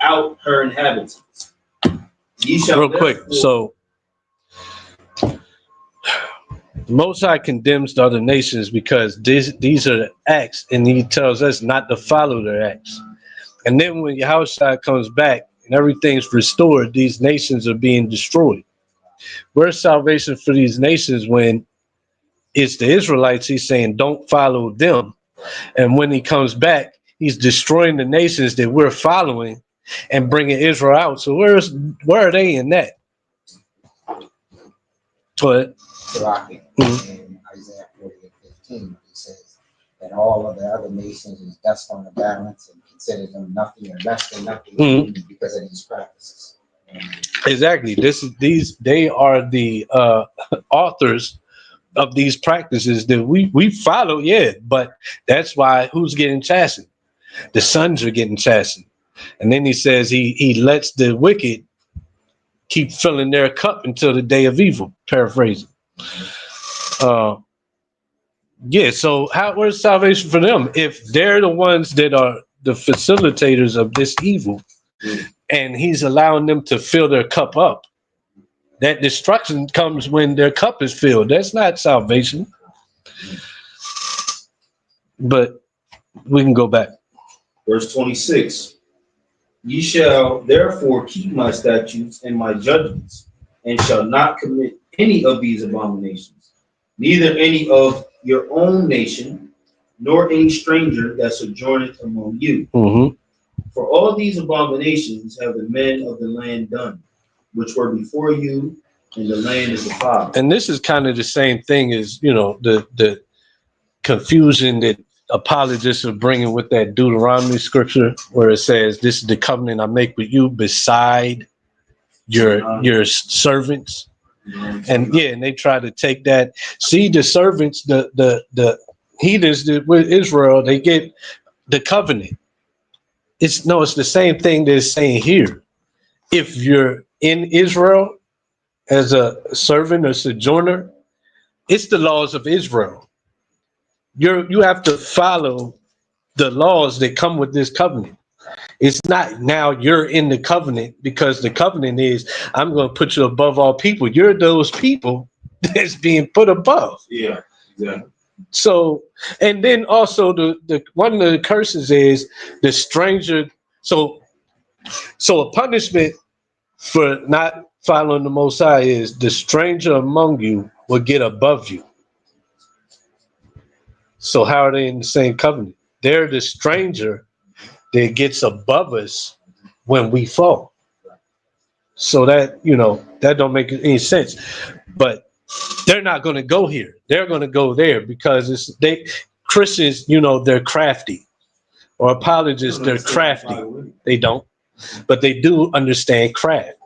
out her inhabitants. Ye shall Real quick, so the Most High condemns the other nations because these are the acts, and he tells us not to follow their acts. And then when Yahushua comes back and everything's restored, these nations are being destroyed. Where's salvation for these nations when it's the Israelites? He's saying don't follow them. And when he comes back, he's destroying the nations that we're following and bringing Israel out. So where are they in that? Toilet. In Isaiah 40:15, he says that all of the other nations is dust on the balance and consider them nothing or less than nothing because of these practices. Exactly. They are the authors of these practices that we follow, but that's why who's getting chastened? The sons are getting chastened. And then he says he lets the wicked keep filling their cup until the day of evil, paraphrasing. So where's salvation for them if they're the ones that are the facilitators of this evil, and he's allowing them to fill their cup up? That destruction comes when their cup is filled. That's not salvation. But we can go back. Verse 26, ye shall therefore keep my statutes and my judgments, and shall not commit any of these abominations, neither any of your own nation, nor any stranger that sojourneth among you. Mm-hmm. For all these abominations have the men of the land done, which were before you, and the land is defiled. And this is kind of the same thing as, the confusion that apologists are bringing with that Deuteronomy scripture, where it says, this is the covenant I make with you beside your servants. And yeah, and they try to take that. See, the servants, the heathens with Israel, they get the covenant. It's the same thing they're saying here. If you're in Israel as a servant or sojourner, it's the laws of Israel. You have to follow the laws that come with this covenant. It's not now you're in the covenant because the covenant is I'm going to put you above all people. You're those people that's being put above. Yeah, exactly. So, and then also the one of the curses is the stranger. So a punishment for not following the Most High is the stranger among you will get above you. So how are they in the same covenant? They're the stranger that gets above us when we fall. So that, that don't make any sense. But they're not going to go here. They're going to go there because Christians, they're crafty, or apologists, they're crafty. They don't, but they do understand craft.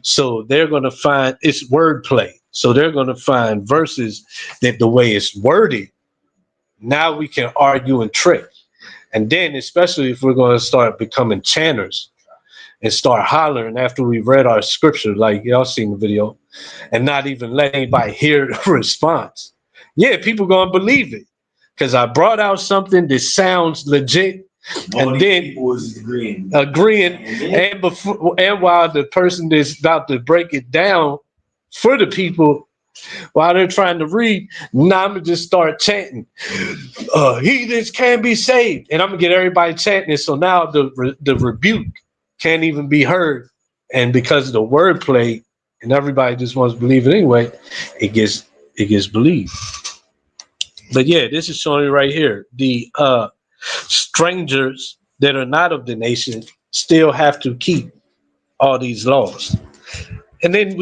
So they're going to find it's wordplay. So they're going to find verses that the way it's worded, now we can argue and trick. And then, especially if we're going to start becoming chanters and start hollering after we've read our scripture, like y'all seen the video, and not even let anybody hear the response. Yeah, people going to believe it because I brought out something that sounds legit. And then people is agreeing, and while the person that's about to break it down for the people, while they're trying to read, now I'm gonna just start chanting, heathens can be saved, and I'm gonna get everybody chanting it. So now the rebuke can't even be heard, and because of the wordplay, and everybody just wants to believe it anyway, it gets believed. But yeah, this is showing you right here the strangers that are not of the nation still have to keep all these laws. And then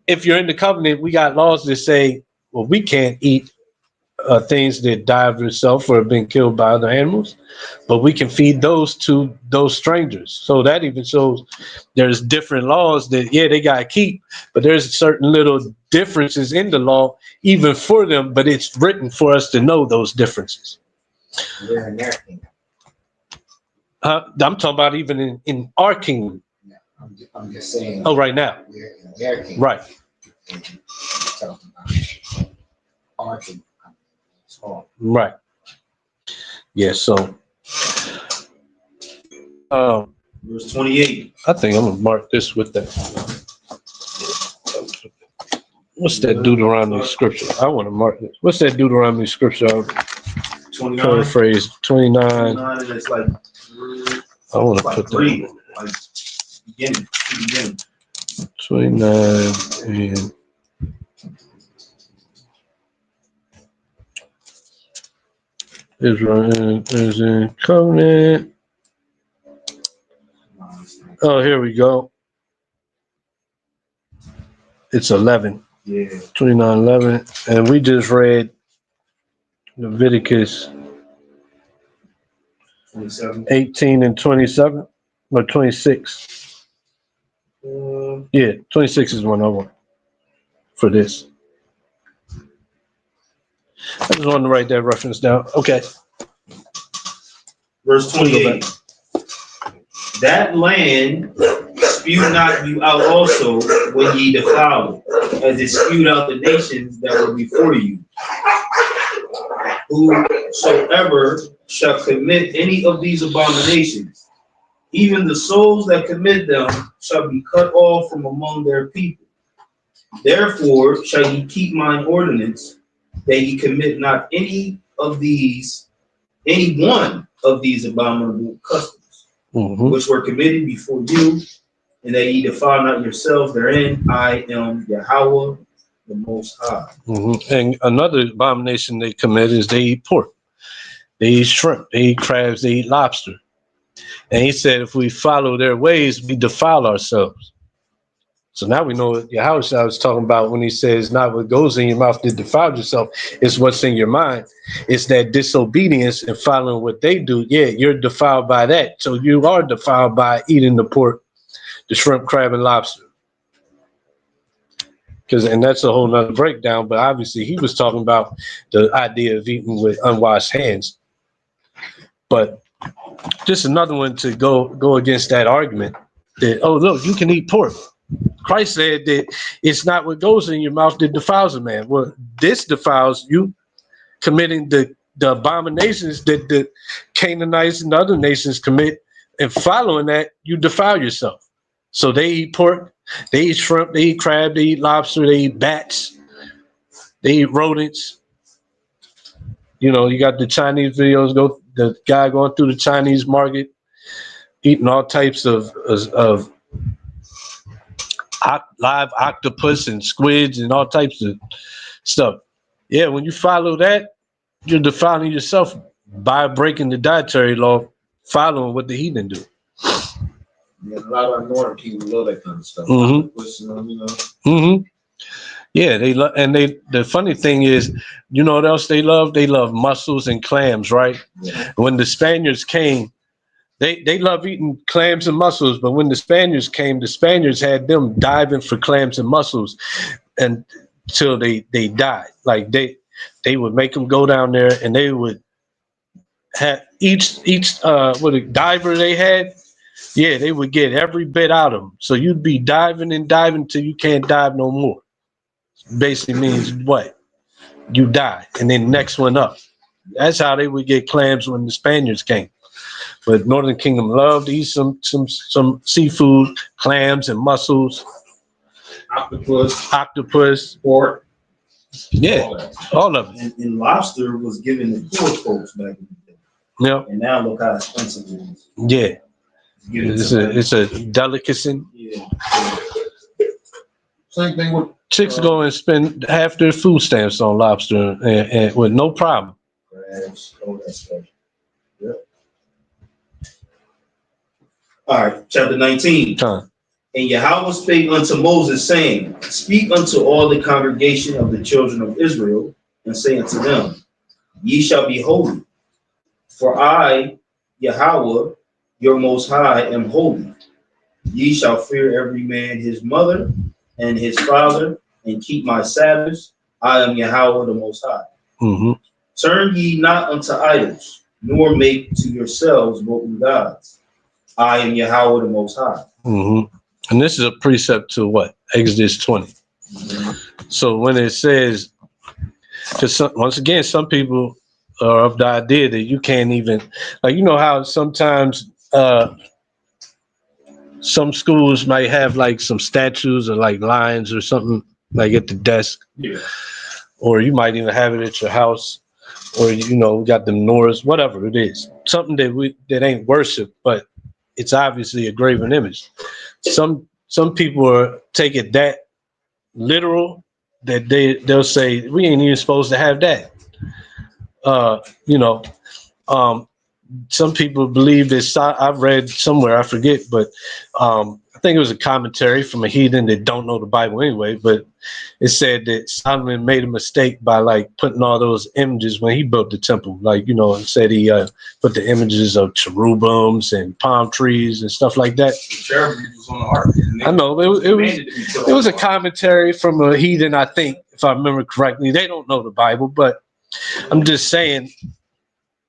if you're in the covenant, we got laws that say, well, we can't eat things that die of themselves or have been killed by other animals, but we can feed those to those strangers. So that even shows there's different laws that, they got to keep, but there's certain little differences in the law, even for them, but it's written for us to know those differences. We're in their kingdom. I'm talking about even in our kingdom. No, I'm just saying. Oh, right now. We're in their kingdom. Right. And talking about our kingdom. Right. Yeah, so verse 28. I think I'm gonna mark this with that. What's that Deuteronomy scripture? I want to mark this. What's that Deuteronomy scripture? 29. Paraphrase 29. 29 is like I want to like put three, that. like beginning. 29 and Israel is in covenant. Oh, here we go. It's 11. Yeah. 29:11, and we just read Leviticus 27. 18 and 27 or 26. Yeah, 26 is one I want for this. I just wanted to write that reference down. Okay. Verse 28. That land spew not you out also when ye defile it, as it spewed out the nations that were before you. Whosoever shall commit any of these abominations, even the souls that commit them shall be cut off from among their people. Therefore shall ye keep mine ordinance, that ye commit not any one of these abominable customs, which were committed before you, and that ye defile not yourselves therein. I am Yahweh, the Most High. And another abomination they commit is they eat pork, they eat shrimp, they eat crabs, they eat lobster. And he said, if we follow their ways, we defile ourselves. So now we know what Yahweh was talking about when he says, not what goes in your mouth that defiles yourself, it's what's in your mind. It's that disobedience and following what they do. Yeah, you're defiled by that. So you are defiled by eating the pork, the shrimp, crab, and lobster. and that's a whole nother breakdown. But obviously, he was talking about the idea of eating with unwashed hands. But just another one to go against that argument that, oh, look, you can eat pork. Christ said that it's not what goes in your mouth that defiles a man. Well, this defiles you, committing the abominations that the Canaanites and other nations commit, and following that, you defile yourself. So they eat pork, they eat shrimp, they eat crab, they eat lobster, they eat bats, they eat rodents. You know, you got the Chinese videos, the guy going through the Chinese market, eating all types of live octopus and squids and all types of stuff. Yeah, when you follow that, you're defiling yourself by breaking the dietary law, following what the heathen do. Yeah, a lot of our northern people love that kind of stuff. Mm-hmm. You know. Mm-hmm. Yeah, they love, and the funny thing is, you know what else they love? They love mussels and clams, right? Yeah. When the Spaniards came, they love eating clams and mussels, but when the Spaniards came, the Spaniards had them diving for clams and mussels until they died. Like they would make them go down there, and they would have each what a diver they had. Yeah, they would get every bit out of them. So you'd be diving and diving till you can't dive no more. Basically means what? You die, and then next one up. That's how they would get clams when the Spaniards came. But Northern Kingdom loved to eat some seafood, clams and mussels, octopus, pork. yeah, all of it. And lobster was given to poor folks back in the day. Yeah, And now look how expensive it is. yeah. It's It's a delicacy. Yeah. Same thing with Chicks go and spend half their food stamps on lobster and with no problem. Crabs, all that stuff. Yep. All right, chapter 19. Time. And Yahweh spake unto Moses, saying, Speak unto all the congregation of the children of Israel, and say unto them, Ye shall be holy, for I, Yahweh, your most high, am holy. Ye shall fear every man his mother and his father, and keep my Sabbaths. I am Yahweh the most high. Mm-hmm. Turn ye not unto idols, nor make to yourselves molten gods. I am Yahweh the most high. Mm-hmm. And this is a precept to what? Exodus 20. Mm-hmm. So when it says, because once again, some people are of the idea that you can't even, like, you know how sometimes some schools might have like some statues or like lions or something like at the desk. yeah. Or you might even have it at your house, or you know, we got them Noahs, whatever it is, something that ain't worship, but it's obviously a graven image. Some people are take it that literal that they'll say we ain't even supposed to have that. Some people believe this. I've read somewhere, I forget, but I think it was a commentary from a heathen that don't know the Bible anyway, but it said that Solomon made a mistake by like putting all those images when he built the temple. Like, you know, it said he put the images of cherubims and palm trees and stuff like that. Cherubim was on the ark. I know it was a commentary from a heathen, I think, if I remember correctly. They don't know the Bible, but I'm just saying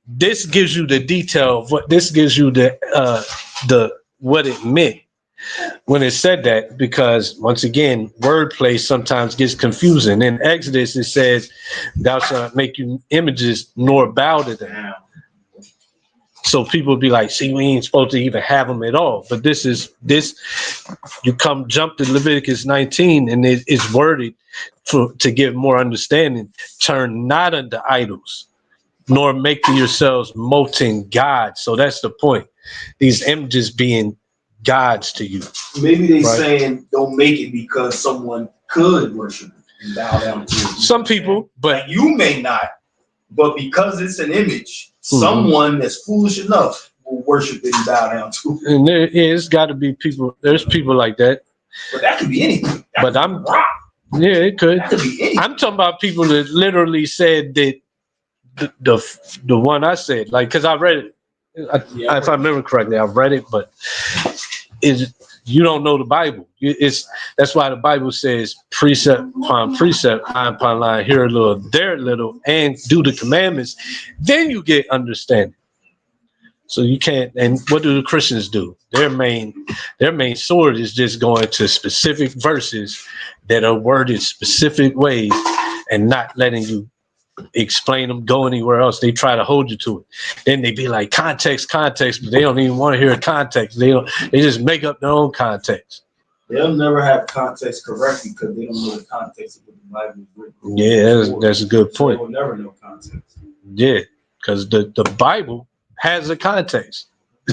this gives you the detail of what this gives you the what it meant when it said that, because once again, wordplay sometimes gets confusing. In Exodus, it says, "Thou shalt not make you images nor bow to them." So people be like, "See, we ain't supposed to even have them at all." But this. You jump to Leviticus 19, and it's worded to give more understanding. Turn not unto idols, nor make to yourselves molten gods. So that's the point. These images being gods to you. Maybe they Right. saying don't make it because someone could worship it and bow down to it. Some people, but Like you may not, but because it's an image, someone that's foolish enough will worship it and bow down to it. and there is got to be people. There's people like that. But that could be anything. That But could I'm- be rock. Yeah, it could. That could be anything. I'm talking about people that literally said that the one I said, like, because I read it. If I remember correctly, I read it, but You don't know the Bible. That's why the Bible says precept upon precept, line upon line, here a little, there a little, and do the commandments. Then you get understanding. So you can't. And what do the Christians do? Their main sword is just going to specific verses that are worded specific ways and not letting you explain them, go anywhere else. They try to hold you to it. Then they be like context, but they don't even want to hear context. They just make up their own context. They'll never have context correctly because they don't know the context of what the Bible is written. Yeah, that's a good point. They will never know context. Yeah, because the Bible has a context.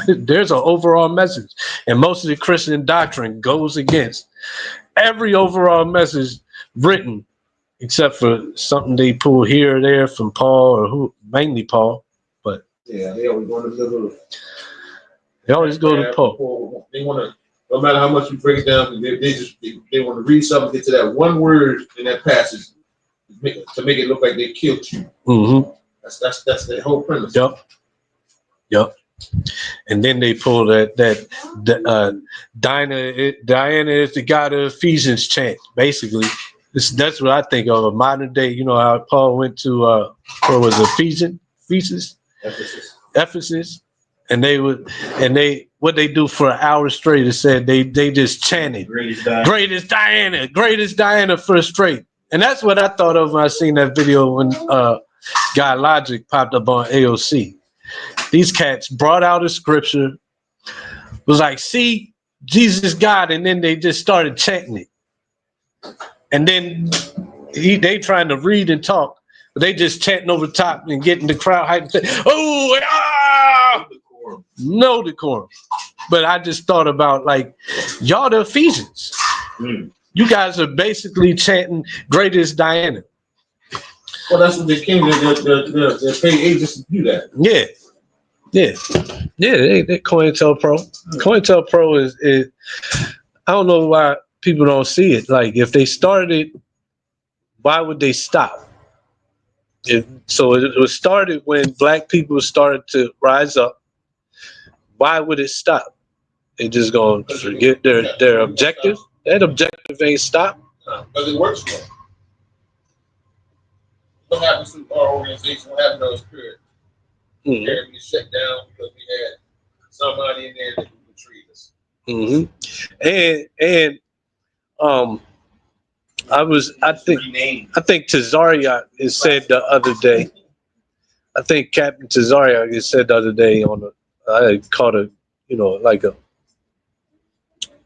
There's an overall message, and most of the Christian doctrine goes against every overall message written, except for something they pull here or there from Paul, mainly Paul. But Yeah, they always go to the they always go to Paul. They want to, no matter how much you break it down, they want to read something, get to that one word in that passage to make it look like they killed you. Mm-hmm. That's the whole premise. Yep. And then they pull that Diana is the god of Ephesians chant. Basically, that's what I think of a modern day. You know how Paul went to what was it, Ephesus, and what they do for an hour straight is said they just chanted greatest Diana for a straight. And that's what I thought of when I seen that video when Guy Logic popped up on AOC. These cats brought out a scripture, was like, see, Jesus God, and then they just started chanting it. And then they trying to read and talk, but they just chanting over the top and getting the crowd hyped and say, oh, ah! No decorum. But I just thought about, like, y'all the Ephesians. You guys are basically chanting greatest Diana. Well, that's what they came to. They're paid agents to do that. Yeah. They COINTELPRO is I don't know why people don't see it. Like, if they started, why would they stop? It was started when black people started to rise up. Why would it stop? They just gonna forget their objective. That objective ain't stopped. Because it works for them. What happens to our organization? What happened to those periods? We shut down because we had somebody in there that could treat us. And I think Tazariak is said the other day. I think Captain Tazariak is said the other day I caught like a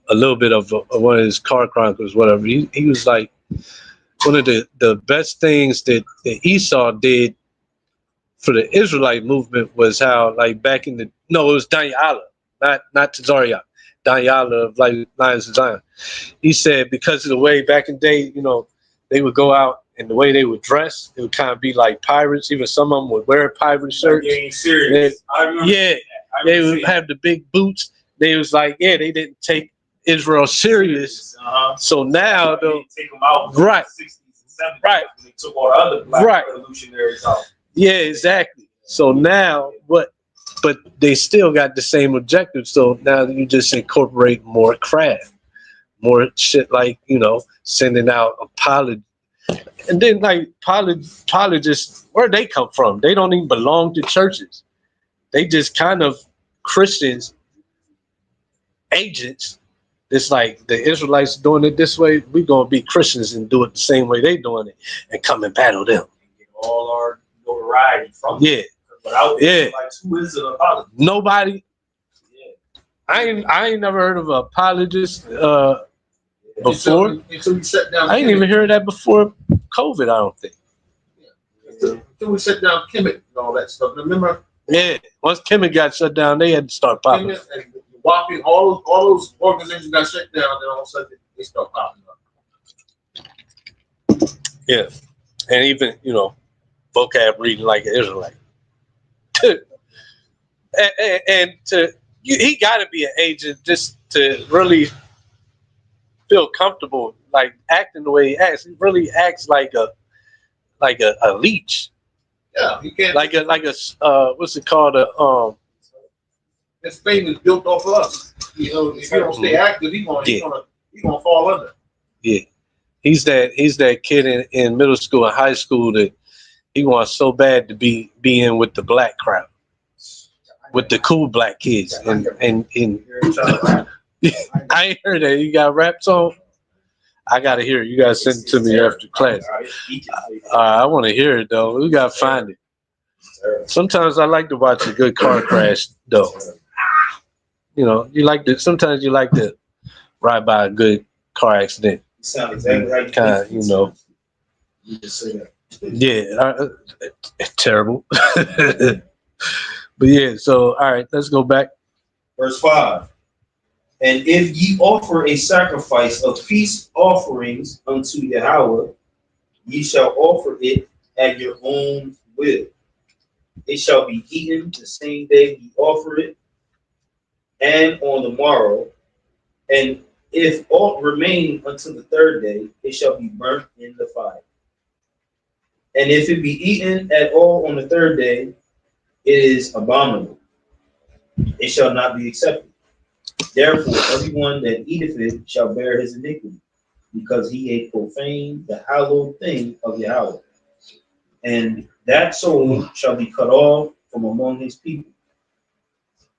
little bit of one of his car chronicles, whatever. He was like, one of the best things that Esau did for the Israelite movement was how, like, back in it was Daniela, not Tazariak, Daniela of like Lions of Zion. He said because of the way back in the day, they would go out and the way they would dress, it would kind of be like pirates. Even some of them would wear pirate shirts. Serious. They would have the big boots. They was like, they didn't take Israel serious. So now they'll take them out. Right. 60s and 70s, Right. They took all the other black revolutionaries out. Yeah, exactly. So now but they still got the same objective. So now you just incorporate more craft, more shit like, sending out apology. And then like apologists, where they come from? They don't even belong to churches. They just kind of Christians, agents. It's like the Israelites doing it this way. We're going to be Christians and do it the same way they doing it and come and battle them. Get all our notoriety from them. Without like, who is an apologist? Nobody. Yeah. I ain't never heard of an apologist before. Until we shut down. I ain't even heard that before COVID, I don't think. Until we shut down Kemet and all that stuff. Remember? Yeah. Once Kemet got shut down, they had to start popping. Kemet and WAPI, all those organizations got shut down, then all of a sudden they start popping up. Yeah. And even, vocab reading like an Israelite. He got to be an agent just to really feel comfortable, like acting the way he acts. He really acts like a leech. Yeah, he can't. Like a what's it called? his fame is built off of us. You know, if you don't stay active, he's gonna fall under. Yeah. He's that kid in middle school and high school that he wants so bad to be in with the black crowd, with the cool black kids. And I ain't heard that. You got rap song? I gotta hear it. You gotta send it to me after class. I want to hear it though. We gotta find it. Sometimes I like to watch a good car crash though. You know, sometimes you like to ride by a good car accident. Sound exactly right. Kind of, you know. You just say that. Yeah, terrible. But yeah, so all right, let's go back. Verse 5. And if ye offer a sacrifice of peace offerings unto Yahweh, ye shall offer it at your own will. It shall be eaten the same day ye offer it, and on the morrow. And if aught remain until the third day, it shall be burnt in the fire. And if it be eaten at all on the third day, it is abominable. It shall not be accepted. Therefore, everyone that eateth it shall bear his iniquity, because he ate profane the hallowed thing of Yahweh. And that soul shall be cut off from among his people.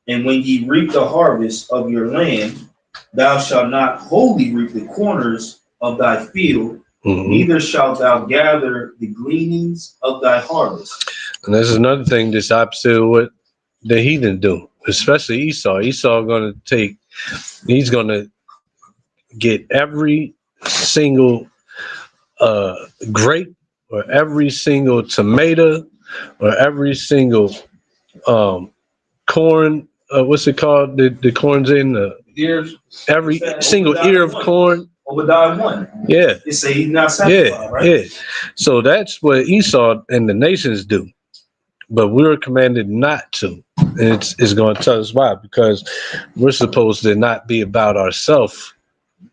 And when ye reap the harvest of your land, thou shalt not wholly reap the corners of thy field, neither shalt thou gather the gleanings of thy harvest. And there's another thing that's opposite of what the heathen do, especially Esau. He's gonna get every single grape or every single tomato or every single corn. What's it called? The corn's in the Ears. every single ear of corn. Obadiah 1. Yeah. It say he's not satisfied, right? Yeah. So that's what Esau and the nations do. But we're commanded not to. And it's going to tell us why. Because we're supposed to not be about ourselves,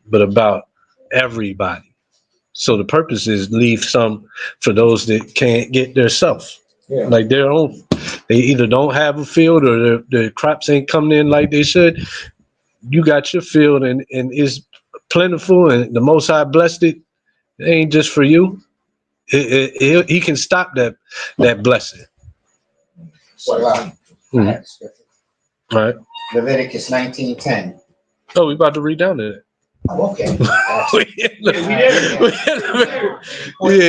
but about everybody. So the purpose is leave some for those that can't get their self. Yeah. Like their own. They either don't have a field or their crops ain't coming in like they should. You got your field and it's plentiful and the Most High blessed it. It ain't just for you. He can stop that blessing. So, I have the scripture. All right. Leviticus 19:10. Oh, we about to read down to that. Oh, okay. Yeah.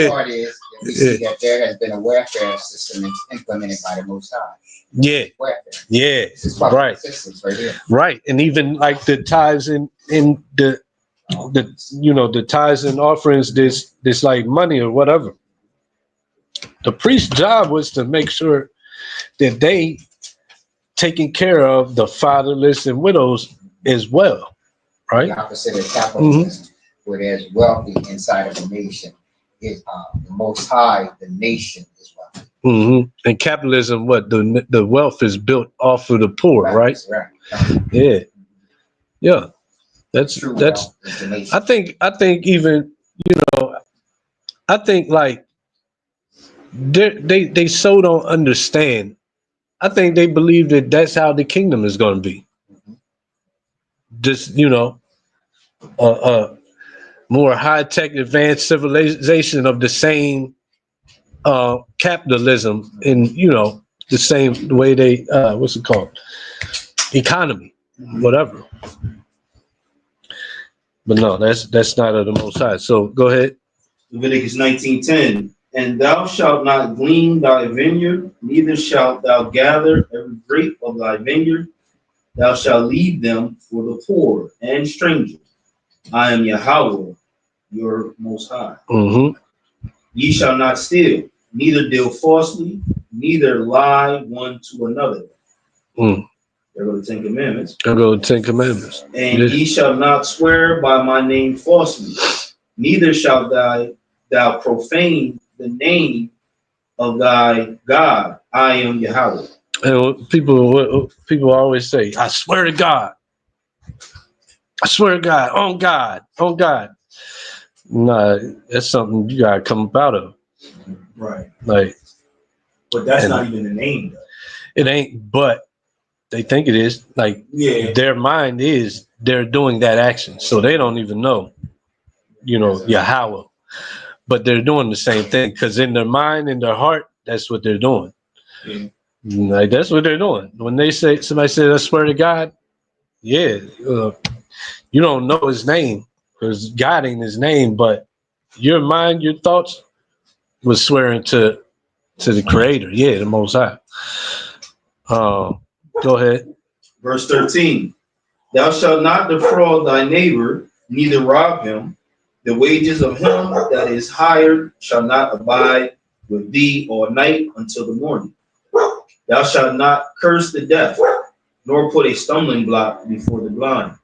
Part is that we see that there has been a welfare system implemented by the Most High. Yeah. Welfare. Yeah. This is part of Right. the systems right here. Right. And even like the tithes in the the tithes and offerings, this like money or whatever. The priest's job was to make sure that they taking care of the fatherless and widows as well. Right. The opposite of capitalism, where there's wealthy inside of a nation, is the Most High, the nation is wealthy. And capitalism, what the wealth is built off of the poor, right? Yeah. Yeah. That's True wealth is the nation. I think even I think like they so don't understand. I think they believe that that's how the kingdom is going to be. Just more high-tech advanced civilization of the same capitalism in the same way they what's it called, economy, whatever. But no, that's not of the Most High. So go ahead. Leviticus 19:10. And thou shalt not glean thy vineyard, neither shalt thou gather every grape of thy vineyard. Thou shalt leave them for the poor and stranger. I am Yahweh, your Most High. Ye shall not steal, neither deal falsely, neither lie one to another. There go the Ten Commandments. There go the Ten Commandments. And ye shall not swear by my name falsely, neither shalt thou profane the name of thy God. I am Yahweh. And people always say, I swear to God. I swear to God, on God, on God. Nah, that's something you gotta come up out of. Right. Like, but that's not even the name though. It ain't, but They think it is. Like Yeah. their mind is they're doing that action, so they don't even know, Yahweh. But they're doing the same thing because in their mind, in their heart, that's what they're doing. Yeah. Like that's what they're doing. When somebody says, "I swear to God," yeah, you don't know his name because God ain't his name, but your mind, your thoughts was swearing to the Creator, yeah, the Most High. Go ahead. Verse 13. Thou shalt not defraud thy neighbor, neither rob him. The wages of him that is hired shall not abide with thee all night until the morning. Thou shalt not curse the deaf, nor put a stumbling block before the blind,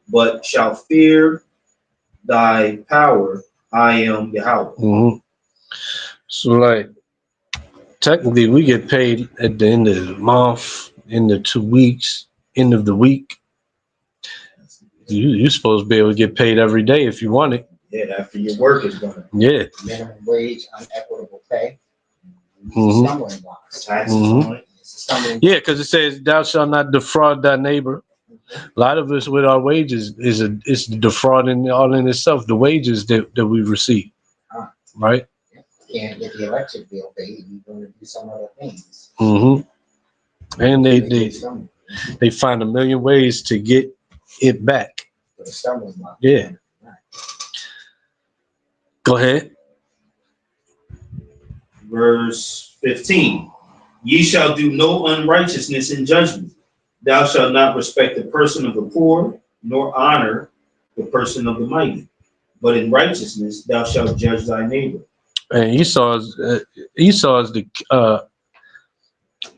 but shalt fear thy power. I am Yahweh. Mm-hmm. So, like, technically, we get paid at the end of the month, end of 2 weeks, end of the week. You're supposed to be able to get paid every day if you want it. Yeah, after your work is done. Yeah. Minimum wage, unequitable pay. Mhm. Stumbling blocks. Taxes Mhm. on it. It's a stumbling Yeah, because it says, "Thou shalt not defraud thy neighbor." A lot of us with our wages is defrauding all in itself. The wages that we receive, right? You can't get the electric bill paid. You're going to do some other things. Mm-hmm. And they find a million ways to get it back. Put a stumbling block. Yeah. Go ahead. Verse 15. Ye shall do no unrighteousness in judgment. Thou shalt not respect the person of the poor, nor honor the person of the mighty. But in righteousness thou shalt judge thy neighbor. And Esau is the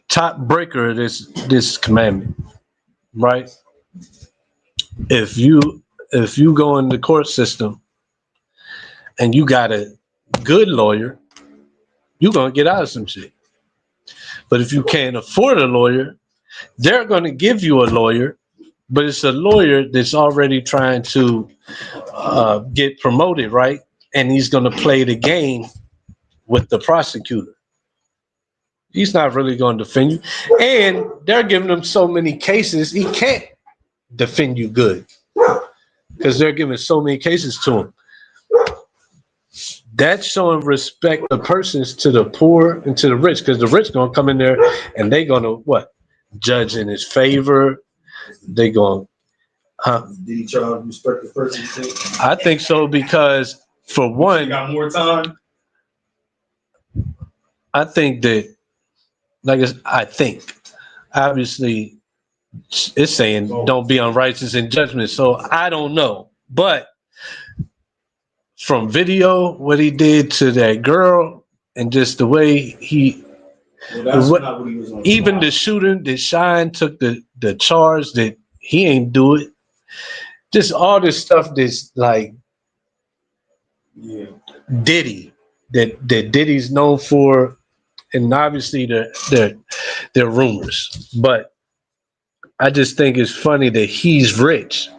top breaker of this commandment, right? If you go in the court system and you got a good lawyer, you're gonna get out of some shit. But if you can't afford a lawyer, they're gonna give you a lawyer, but it's a lawyer that's already trying to get promoted, right? And he's gonna play the game with the prosecutor. He's not really going to defend you. And they're giving him so many cases, he can't defend you good because they're giving so many cases to him. That's showing respect of persons to the poor and to the rich, because the rich going to come in there and they're going to what? Judge in his favor. They going, huh? Did he try to respect the person? I think so, because for one, You got more time? I think that, I think, obviously, it's saying don't be unrighteous in judgment. So I don't know. But from video, what he did to that girl and just the way That's not what he was on. even the shooter that Shine took the charge that he ain't do it. Just all this stuff that's like Diddy, that Diddy's known for, and obviously they're rumors. But I just think it's funny that he's rich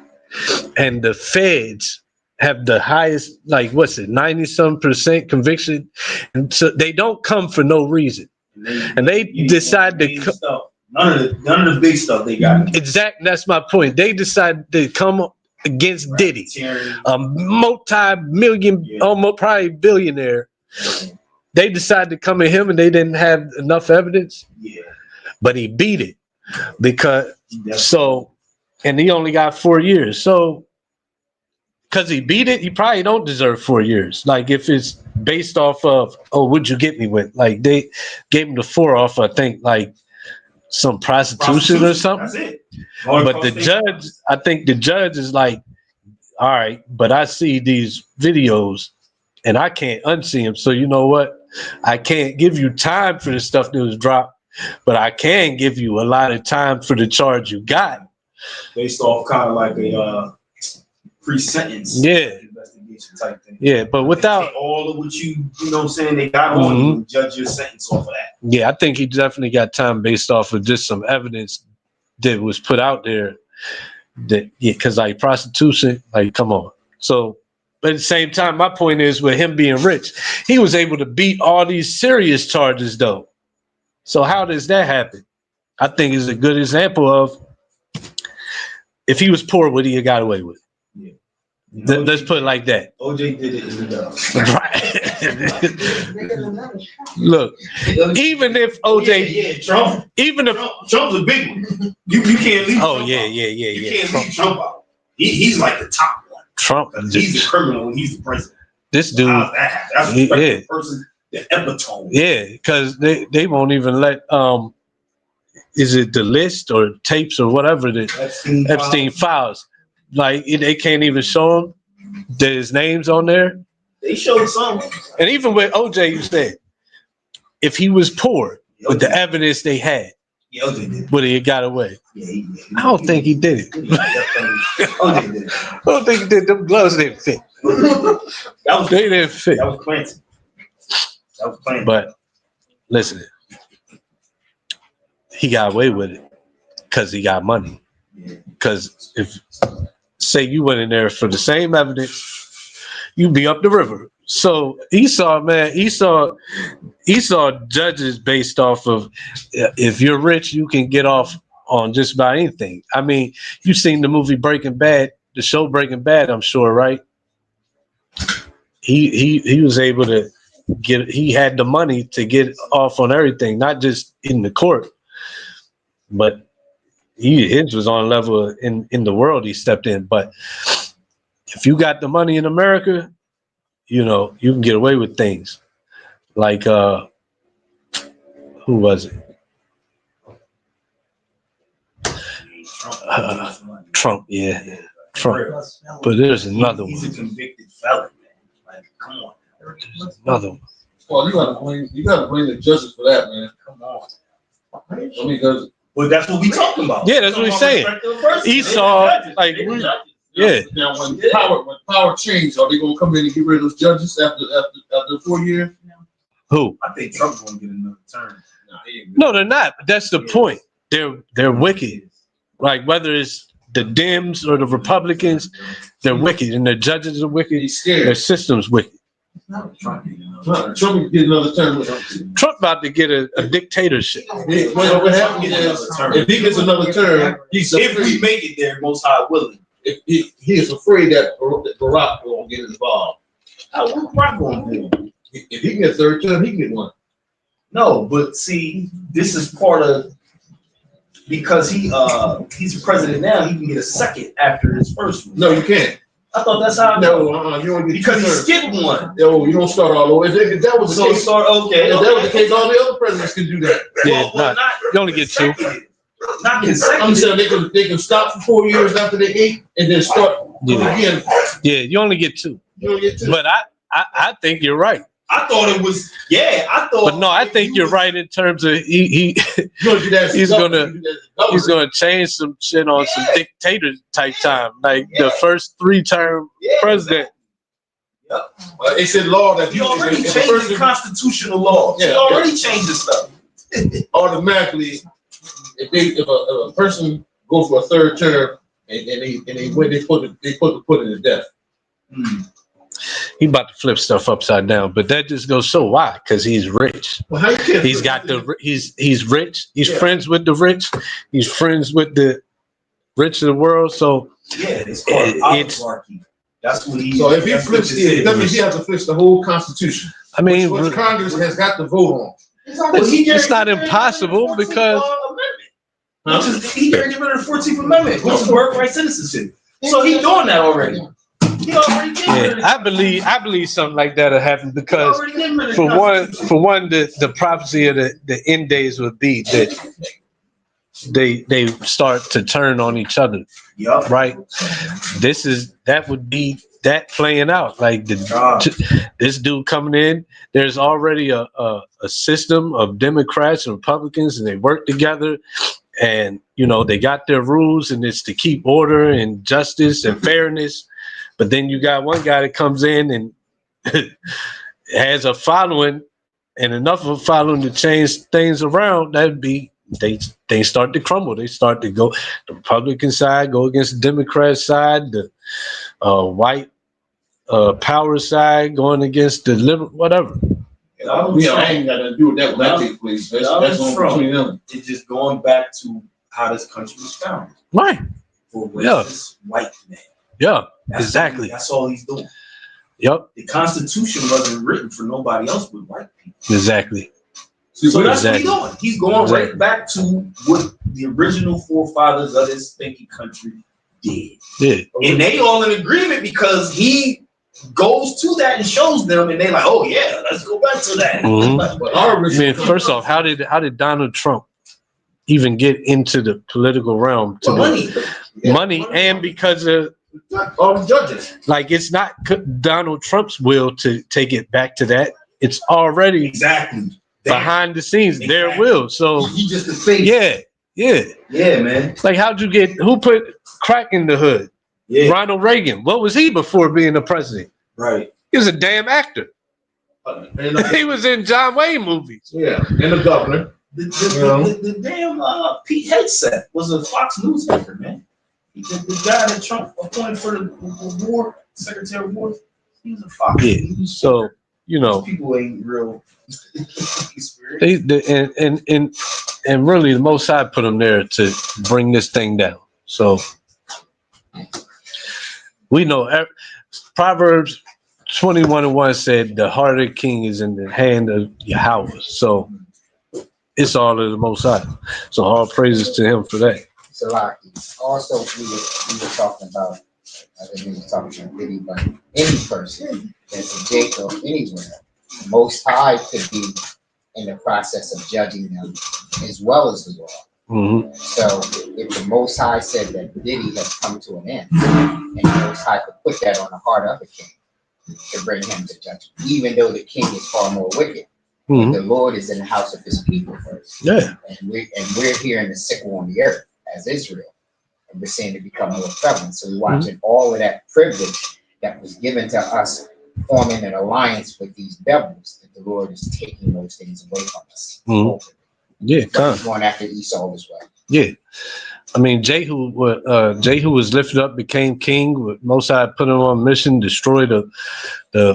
and the feds have the highest, like, what's it, 90-some% conviction. And so they don't come for no reason. And they decide to none of the big stuff they got. Exactly. That's my point. They decide to come against Diddy, a multi-million, almost probably billionaire. They decided to come at him and they didn't have enough evidence. Yeah. But he beat it and he only got 4 years. So because he beat it, he probably don't deserve 4 years. Like if it's based off of, what'd you get me with? Like they gave him the 4 off, I think, like some prostitution or something. That's it. But I think the judge is like, all right, but I see these videos and I can't unsee them. So you know what? I can't give you time for the stuff that was dropped, but I can give you a lot of time for the charge you got. Based off kind of like a pre-sentence investigation type thing. Yeah, but without all of what you know what I'm saying, they got on you and judge your sentence off of that. Yeah, I think he definitely got time based off of just some evidence that was put out there that, because like prostitution, like, come on. So, but at the same time, my point is with him being rich, he was able to beat all these serious charges though. So how does that happen? I think is a good example of if he was poor, what he have got away with. Yeah. Let's put it like that. OJ did it in the Right. Look, even if OJ, yeah, Trump, even if Trump's a big one. You can't leave. oh Trump yeah, out. yeah, yeah, You yeah. can't leave Trump out. He's like the top one. Trump, He's a criminal and he's the president. this dude, How's that happen? That's a respected person. The epitome. yeah, because they won't even let is it the list or tapes or whatever the Epstein files, like they can't even show him that his name's on there. They showed some. And even with OJ, you said if he was poor with the evidence they had, Yeah, OJ did it. would he have got away? Yeah, I don't think he did it. OJ did it. I don't think he did. Them gloves didn't fit. They didn't fit. That was Clancy. That was Clancy. But listen, he got away with it because he got money. Because if, say, you went in there for the same evidence, you'd be up the river. So Esau judges based off of if you're rich, you can get off on just about anything. I mean, you've seen the movie Breaking Bad, the show Breaking Bad, I'm sure, right? He was able to he had the money to get off on everything, not just in the court, but his was on a level in the world he stepped in. But if you got the money in America, you know, you can get away with things. Like who was it? Trump, yeah. Trump. But there's another one. He's a convicted felon, man. Like, come on. There's another one. Well, you gotta blame the judges for that, man. Come on. I mean, because Well, that's what we talking about. Yeah, that's what he's saying. Esau, like, yeah. Now, when power changed, are they gonna come in and get rid of those judges after 4 years? Who? I think Trump's gonna get another term. No, they're not. But that's the point. They're wicked. Like whether it's the Dems or the Republicans, they're wicked, and their judges are wicked. He's scared. Their system's wicked. Trump get another term. Trump about to get a dictatorship. What happens is, if he gets another term, if we make it there, Most High willing. If he is afraid that Barack won't get involved. What's Barack going to do? If he gets a third term, he can get one. No, but see, this is part of because he's the president now. He can get a second after his first one. No, you can't. I thought that's how. No, you don't get because he skipped one. No, you don't start all over. If that was the case, if that was the case, all the other presidents can do that. Yeah, not you only get two. Not consecutive. I'm saying they can stop for 4 years after they ate and then start again. Yeah, you only get two. You don't get two. But I think you're right. I thought it was But no, I think you're right in terms of he's gonna change some shit on some dictator type time, like the first 3-term president. They said law that he already changed the constitutional laws. Yeah, he already changed the stuff. Automatically, if a person goes for a third term and they win, they put it to death. He about to flip stuff upside down, but that just goes so why? Because he's rich. Well, how you can't he's got he's rich. He's friends with the rich. He's friends with the rich of the world. So it's called oligarchy. That's what he. So if he flips it, that means he has to flip the whole constitution. I mean, which Congress has got to vote on. It's not impossible because he can't get rid of the 14th Amendment, which is birthright citizenship. So he's doing that already. I believe something like that will happen because for one, the prophecy of the end days would be that they start to turn on each other. Yep. Right. That would be that playing out like this dude coming in. There's already a system of Democrats and Republicans, and they work together. And you know they got their rules, and it's to keep order and justice and fairness. But then you got one guy that comes in and has a following and enough of a following to change things around. That'd be they start to crumble. They start to go the Republican side, go against the Democrat side, the white power side going against the liberal, whatever. Yeah, I ain't got nothing to do with that when that takes place. That's on between them. It's just going back to how this country was founded. Right. For racist white man. Yeah. That's Exactly. That's all he's doing. Yep. The Constitution wasn't written for nobody else but white people. Exactly. So that's what he's doing. He's going right back to what the original forefathers of this stinky country did. Yeah. And they all in agreement because he goes to that and shows them, and they're like, "Oh yeah, let's go back to that." I mean, first off, how did Donald Trump even get into the political realm? Money, and because of all the judges. Like, it's not Donald Trump's will to take it back to that. It's already behind the scenes their will. So he just the face. Yeah, man. Like, who put crack in the hood? Yeah. Ronald Reagan. What was he before being the president? Right. He was a damn actor. He was in John Wayne movies. Yeah, and the governor. The damn Pete Hegseth was a Fox News anchor, man. The guy that Trump appointed for the war, Secretary of War, he was a Fox News. So, people ain't real. And really, the Most High put them there to bring this thing down. So we know Proverbs 21:1 said, "The heart of the king is in the hand of Yahweh." So it's all of the Most High. So all praises to him for that. Salaki. Also, we were talking about, I think we were talking about Diddy, but any person that's a Jacob anywhere, Most High could be in the process of judging them as well as the law. Mm-hmm. So if the Most High said that Diddy has come to an end, and the Most High could put that on the heart of the king to bring him to judgment, even though the king is far more wicked. Mm-hmm. The Lord is in the house of his people first. Yeah. And we're here in the sickle on the earth as Israel. And we're seeing it become more prevalent. So we're watching all of that privilege that was given to us, forming an alliance with these devils, that the Lord is taking those things away from us. Mm-hmm. Yeah, he's going after Esau as well. Yeah. I mean, Jehu was lifted up, became king. Most High put him on a mission, destroy the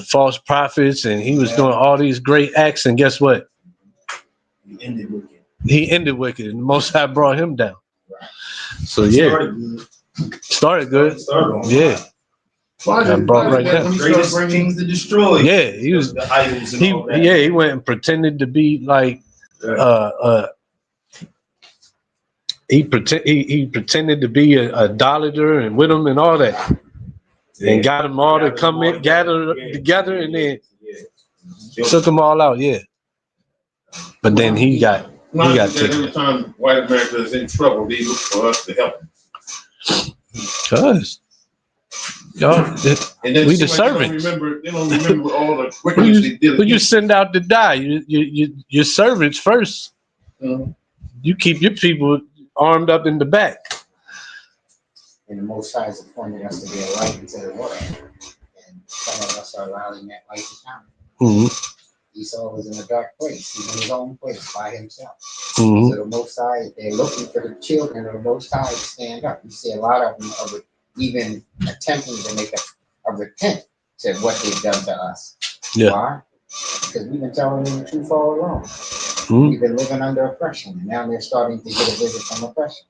false prophets, and he was doing all these great acts. And guess what? He ended wicked, and the Most High brought him down. Right. So started good. Yeah. Got brought right down. Greatest kings to destroy. Yeah, he was. The idols and all that. Yeah, he went and pretended to be like. He pretended to be a idolater and with him and all that, and got them all to come in, gather together, and then took them all out. Yeah, but then he got taken. Every time white America is in trouble, they look for us to help them. Cause y'all, we the servants. They don't remember all the wickedness they did. Who you send out to die? Your servants first. Mm-hmm. You keep your people armed up in the back. And the Most High has appointed us to be a light into the world. And some of us are allowing that light to shine. Mm-hmm. Esau was in a dark place. He's in his own place by himself. Mm-hmm. So the Most High, they're looking for the children of the Most High to stand up. You see a lot of them are even attempting to make a repent to what they've done to us. Yeah. Why? Because we've been telling them the truth all along. We've been living under oppression, and now they're starting to get a visit from oppression.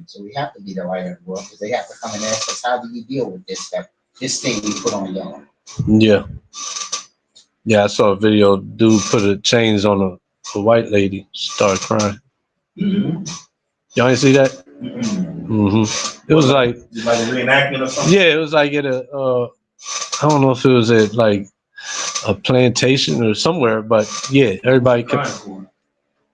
So we have to be the light of the world, because they have to come and ask us, how do you deal with this stuff, this thing we put on y'all? Yeah, I saw a video. Dude put a chains on a white lady, started crying. Mm-hmm. Y'all ain't see that? Mm-hmm. It was like a reenactment or something. Yeah, it was like at a I don't know if it was at like a plantation or somewhere, but yeah, everybody could.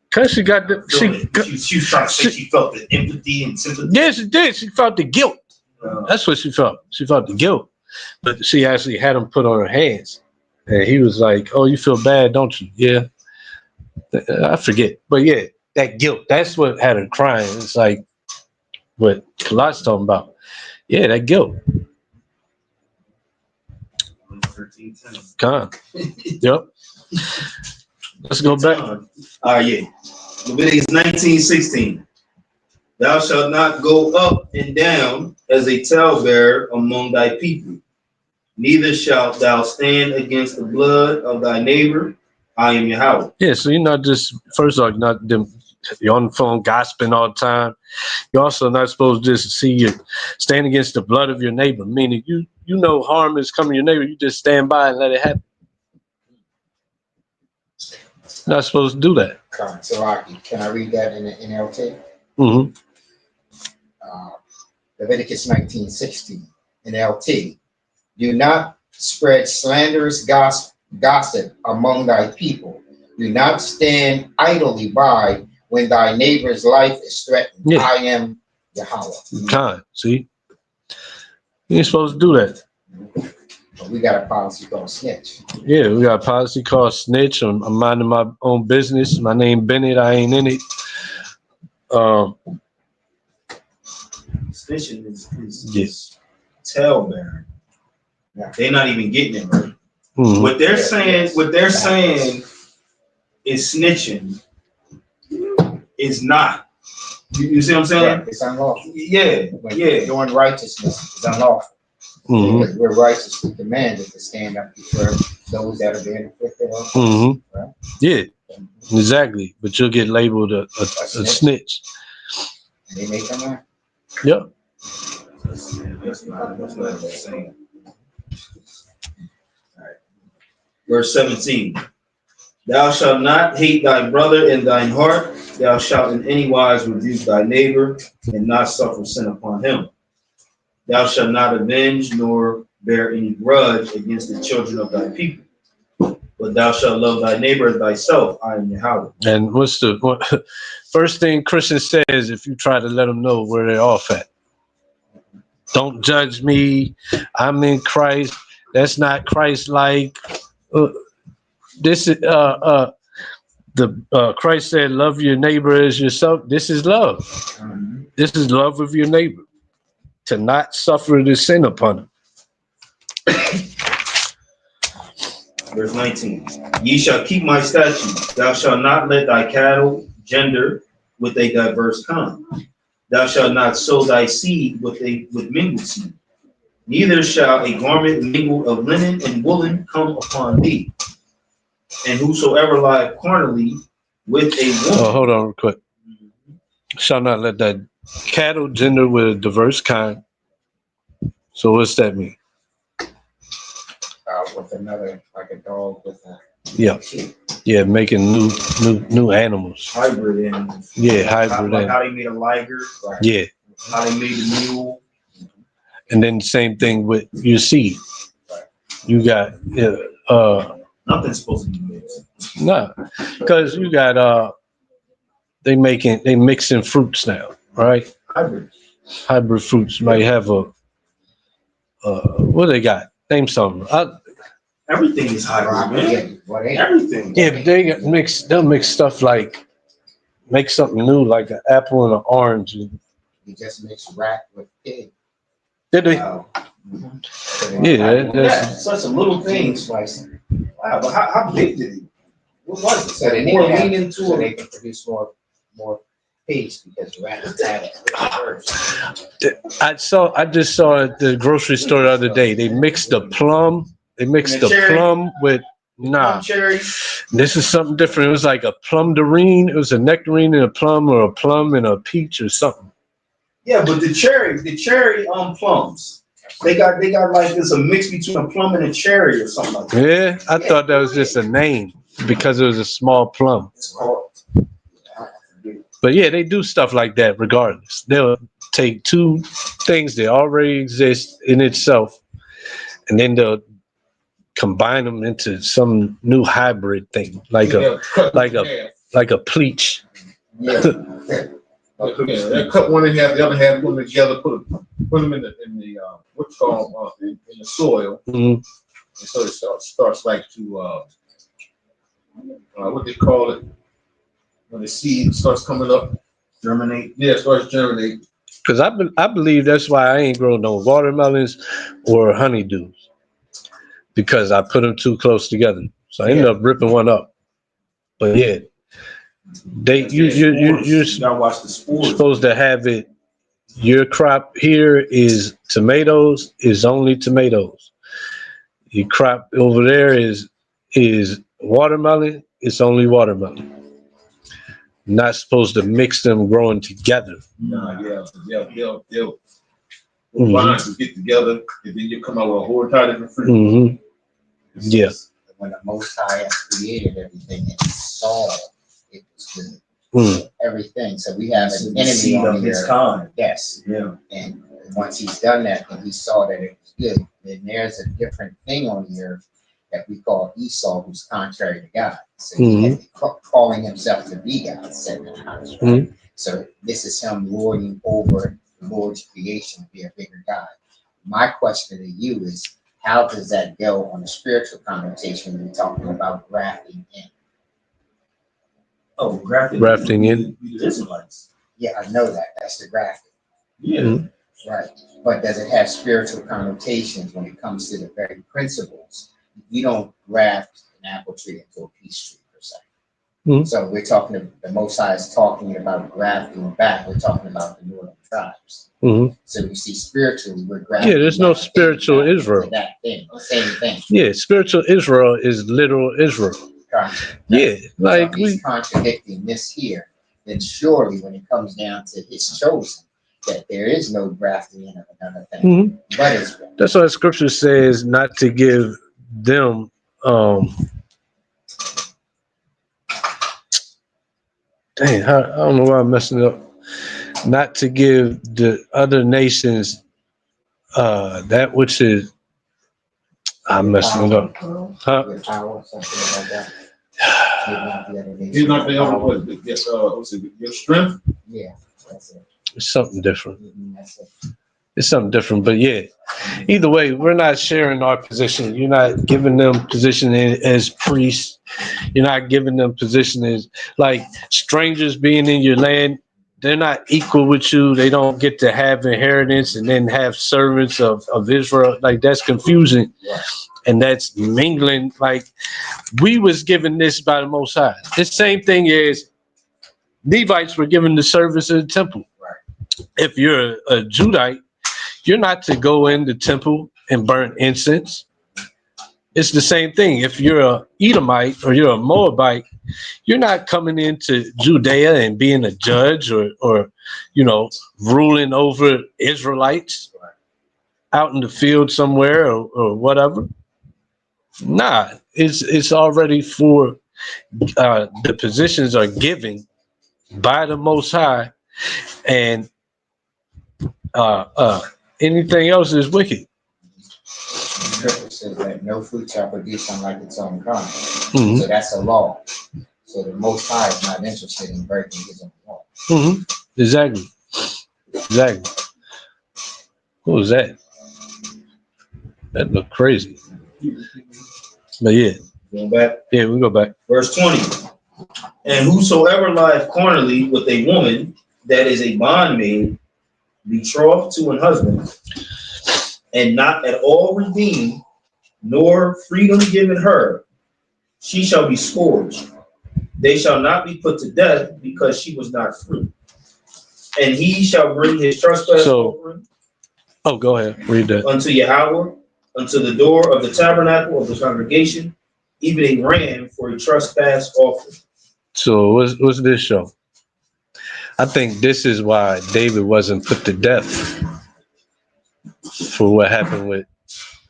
Cause she got the she was trying to say she felt the empathy and sympathy. Yeah, she did. She felt the guilt. That's what she felt. She felt the guilt, but she actually had him put on her hands, and he was like, "Oh, you feel bad, don't you?" Yeah, I forget, but yeah, that guilt. That's what had her crying. It's like what Kalot's talking about. Yeah, that guilt. Con. Yep. Let's go back. Yeah. Leviticus 19:16. Thou shalt not go up and down as a talebearer among thy people, neither shalt thou stand against the blood of thy neighbor I am Yahweh. Yeah, so you're not just, first of all, you're on the phone gossiping all the time. You're also not supposed to just see you stand against the blood of your neighbor, meaning you know harm is coming to your neighbor, you just stand by and let it happen. Not supposed to do that. So, can I read that in the NLT? Mm-hmm. Leviticus 19:16, NLT. Do not spread slanderous gossip among thy people. Do not stand idly by when thy neighbor's life is threatened. Yeah. I am Yahweh. Time, see? You ain't supposed to do that. But we got a policy called snitch. Yeah, we got a policy called snitch. I'm minding my own business. My name Bennett. I ain't in it. Snitching is tail-bearing. Yeah. They're not even getting it right. Mm-hmm. What they're saying is snitching is not. You see what I'm saying? Yeah, it's unlawful. Yeah, yeah. Doing righteousness is unlawful. Mm-hmm. Because we're righteously commanded to stand up for those that are being afflicted. Mm-hmm. Right? Yeah, exactly. But you'll get labeled a snitch. And they make them out. Yep. That's not what they're saying. All right. Verse 17. Thou shalt not hate thy brother in thine heart. Thou shalt in any wise rebuke thy neighbor and not suffer sin upon him. Thou shalt not avenge nor bear any grudge against the children of thy people. But thou shalt love thy neighbor as thyself. I am Yahweh. And what's the first thing Christian says if you try to let them know where they're off at? Don't judge me. I'm in Christ. That's not Christ-like. This is Christ said, "Love your neighbor as yourself." This is love. This is love of your neighbor. To not suffer the sin upon him. Verse 19. Ye shall keep my statutes. Thou shalt not let thy cattle gender with a diverse kind. Thou shalt not sow thy seed with mingled seed. Neither shall a garment mingled of linen and woolen come upon thee. And whosoever lieth carnally with a woman. Oh, hold on real quick. Shall not let that cattle gender with a diverse kind. So what's that mean? With another, like a dog with a Yeah, making new animals. Hybrid animals. Yeah, hybrid Like animals. how they made a liger. right? Yeah. How they made a mule. And then same thing with your seed. You got Nothing's supposed to be mixed. nah, because you got they mixing fruits now, right? Hybrid. Hybrid fruits might have a what they got? Name something. Everything is hybrid, man. Yeah, Everything. Yeah, but they'll mix stuff like make something new like an apple and an orange. you just mix rat with pig. Did they? Wow. Yeah, that's Such a little thing. Slicing. Wow, but how big did it? What was it? So they need More to have, lean into so it. they can produce more pigs because rats have it first. I just saw at the grocery store the other day. They mixed the plum. They mixed And the the cherry? plum with Plum cherry. This is something different. It was like a plum-darine. It was a nectarine and a plum, or a plum and a peach, or something. Yeah, but the cherry plums. They got like this a mix between a plum and a cherry or something like that. Yeah, I thought that was just a name because it was a small plum. It's called. But yeah, they do stuff like that regardless. They'll take two things that already exist in itself, and then they'll combine them into some new hybrid thing, like a pleach. Yeah. They cut one in half, the other half, put them together, put them in the what's called in the soil, Mhm. and so it starts like to what they call it when the seed starts coming up. Germinate. Yeah, it starts germinating. Because I believe that's why I ain't growing no watermelons or honeydews, because I put them too close together. So I ended up ripping one up. But yeah, you're gotta watch the spores. supposed to have it. Your crop here is tomatoes, is only tomatoes. Your crop over there is watermelon, it's only watermelon. Not supposed to mix them growing together. Nah, they'll Mhm. vines will get together, and then you come out with a whole entire different fruit. Mm-hmm. Yeah. When the Most High has created everything and he saw it was good. Mm. Everything. So we have It's an the enemy seed on of his here. kind. Yes. Yeah. And once he's done that and he saw that it was good, then there's a different thing on here that we call Esau, who's contrary to God. So he has calling himself to be God, said in the house, right? Mhm. So this is him lording over the Lord's creation to be a bigger God. My question to you is, how does that go on a spiritual connotation when you're talking about grafting in? Oh, grafting in. The Israelites. Yeah, I know that. That's the grafting. Yeah. Mhm. Right. But does it have spiritual connotations when it comes to the very principles? You don't graft an apple tree into a peach tree per se. Mhm. So we're talking, the Most High is talking about grafting back. We're talking about the northern tribes. Mm-hmm. So we see spiritually, we're grafting. Yeah, there's no back spiritual into Israel. that thing, same thing. Yeah, spiritual Israel is literal Israel. Yeah, like So if he's contradicting this here, then surely when it comes down to his chosen, that there is no grafting in of another thing, Mhm. but Israel. That's why the scripture says not to give them dang, I don't know why I'm messing up. Not to give the other nations that which is I'm messing it up. Huh? With power, something like that. Give not the other nation He's not the power. only one. What's it? Your strength. Yeah, that's it. It's something different. That's it. It's something different, but yeah. Either way, we're not sharing our position. You're not giving them position as priests. You're not giving them position as like strangers being in your land. They're not equal with you. They don't get to have inheritance and then have servants of Israel. Like that's confusing. Right. And that's mingling. Like we was given this by the Most High. The same thing is Levites were given the service of the temple. Right. If you're a Judite, you're not to go in the temple and burn incense. It's the same thing. If you're a Edomite or you're a Moabite, you're not coming into Judea and being a judge or ruling over Israelites out in the field somewhere or whatever. Nah, it's already for the positions are given by the Most High, and anything else is wicked. Scripture says that no fruit shall produce unlike its own kind. Mhm. So that's a law. So the Most High is not interested in breaking his own law. Mm-hmm. Exactly. What was that? That looked crazy. But yeah. Going back. Yeah, we go back. Verse 20. And whosoever lieth carnally with a woman that is a bondmaid, betrothed to an husband, and not at all redeemed, nor freedom given her, she shall be scourged. They shall not be put to death because she was not free. And he shall bring his trespass offering go ahead. Read that. unto Yahweh, unto the door of the tabernacle of the congregation, even a ram for a trespass offering. So what's this show? I think this is why David wasn't put to death for what happened with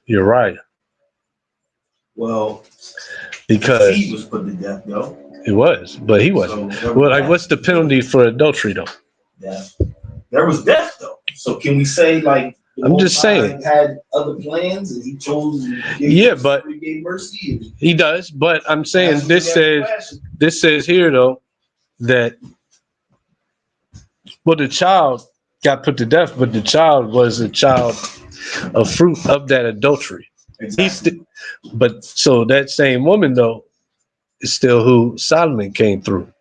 Uriah. Well, Because he was put to death, though. he was, but he wasn't. So Well, like, what's the penalty for adultery, though? death. There was death, though. So can we say, like, I'm just saying. had other plans and he chose to give he gave mercy? He does, but I'm saying this says here, though, that the child got put to death, but the child was a child of fruit of that adultery. Exactly. But so that same woman, though, is still who Solomon came through.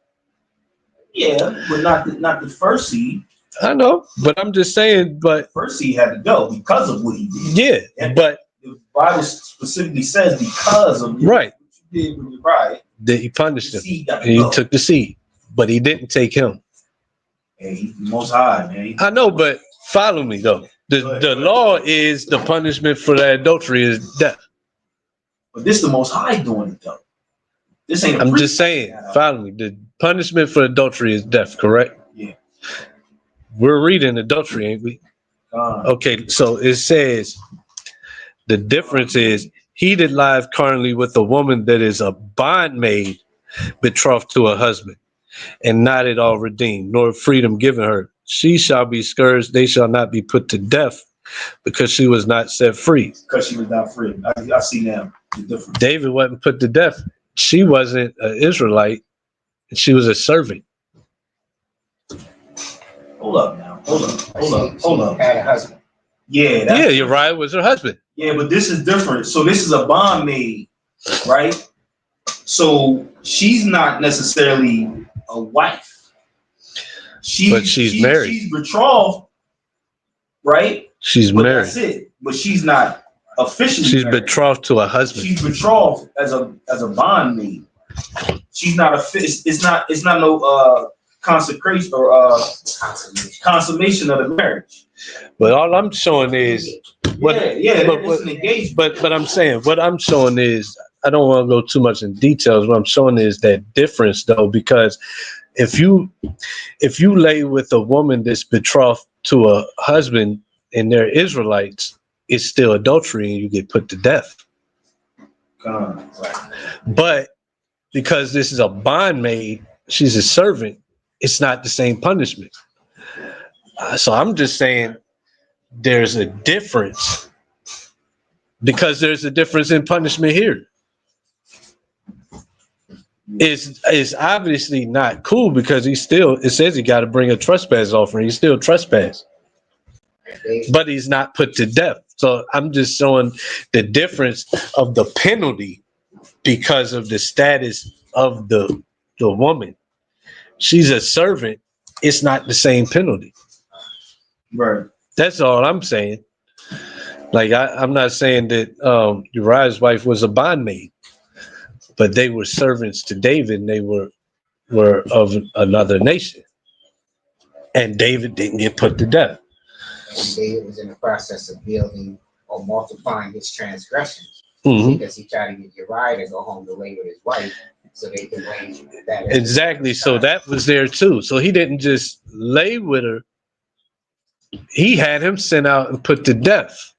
Yeah, but not the first seed. I know, but I'm just saying, but First seed had to go because of what he did. Yeah, but the Bible specifically says because of right. what you did with Uriah, that he punished him. And he took the seed, but he didn't take him. Hey, he's the Most High, man. I know, but follow me though. The law is the punishment for that adultery is death. But this is the Most High doing it though. This ain't. I'm just saying, follow me. The punishment for adultery is death, correct? Yeah. We're reading adultery, ain't we? Okay, so it says the difference is he that lieth currently with a woman that is a bondmaid betrothed to a husband, and not at all redeemed, nor freedom given her. She shall be scourged, they shall not be put to death, because she was not set free. Because she was not free. I see now the difference. David wasn't put to death. She wasn't an Israelite. She was a servant. Hold up now. Hold up. Had a husband. Yeah. Uriah was her husband. Yeah, but this is different. So this is a bondmaid, right? So she's not necessarily a wife. But she's married. She's betrothed, right? She's But married. that's it. But she's not officially She's married. betrothed to a husband. She's betrothed as a bondmaid. She's not it's not no consecration or consummation of the marriage. But all I'm showing is It's an engagement. but I'm saying what I'm showing is, I don't want to go too much in details. What I'm showing is that difference, though, because if you lay with a woman that's betrothed to a husband and they're Israelites, it's still adultery and you get put to death. But because this is a bondmaid, she's a servant, it's not the same punishment. So I'm just saying there's a difference, because there's a difference in punishment here. It's obviously not cool, because it says he got to bring a trespass offering. He still trespass, but he's not put to death. So I'm just showing the difference of the penalty because of the status of the woman. She's a servant. It's not the same penalty. Right. That's all I'm saying. Like I'm not saying that Uriah's wife was a bondmaid, but they were servants to David, and they were of another nation. And David didn't get put to death. And David was in the process of building or multiplying his transgressions, Mm-hmm. because he tried to get Uriah to go home to lay with his wife so they can wage that. Exactly. So that was there too. So he didn't just lay with her. He had him sent out and put to death.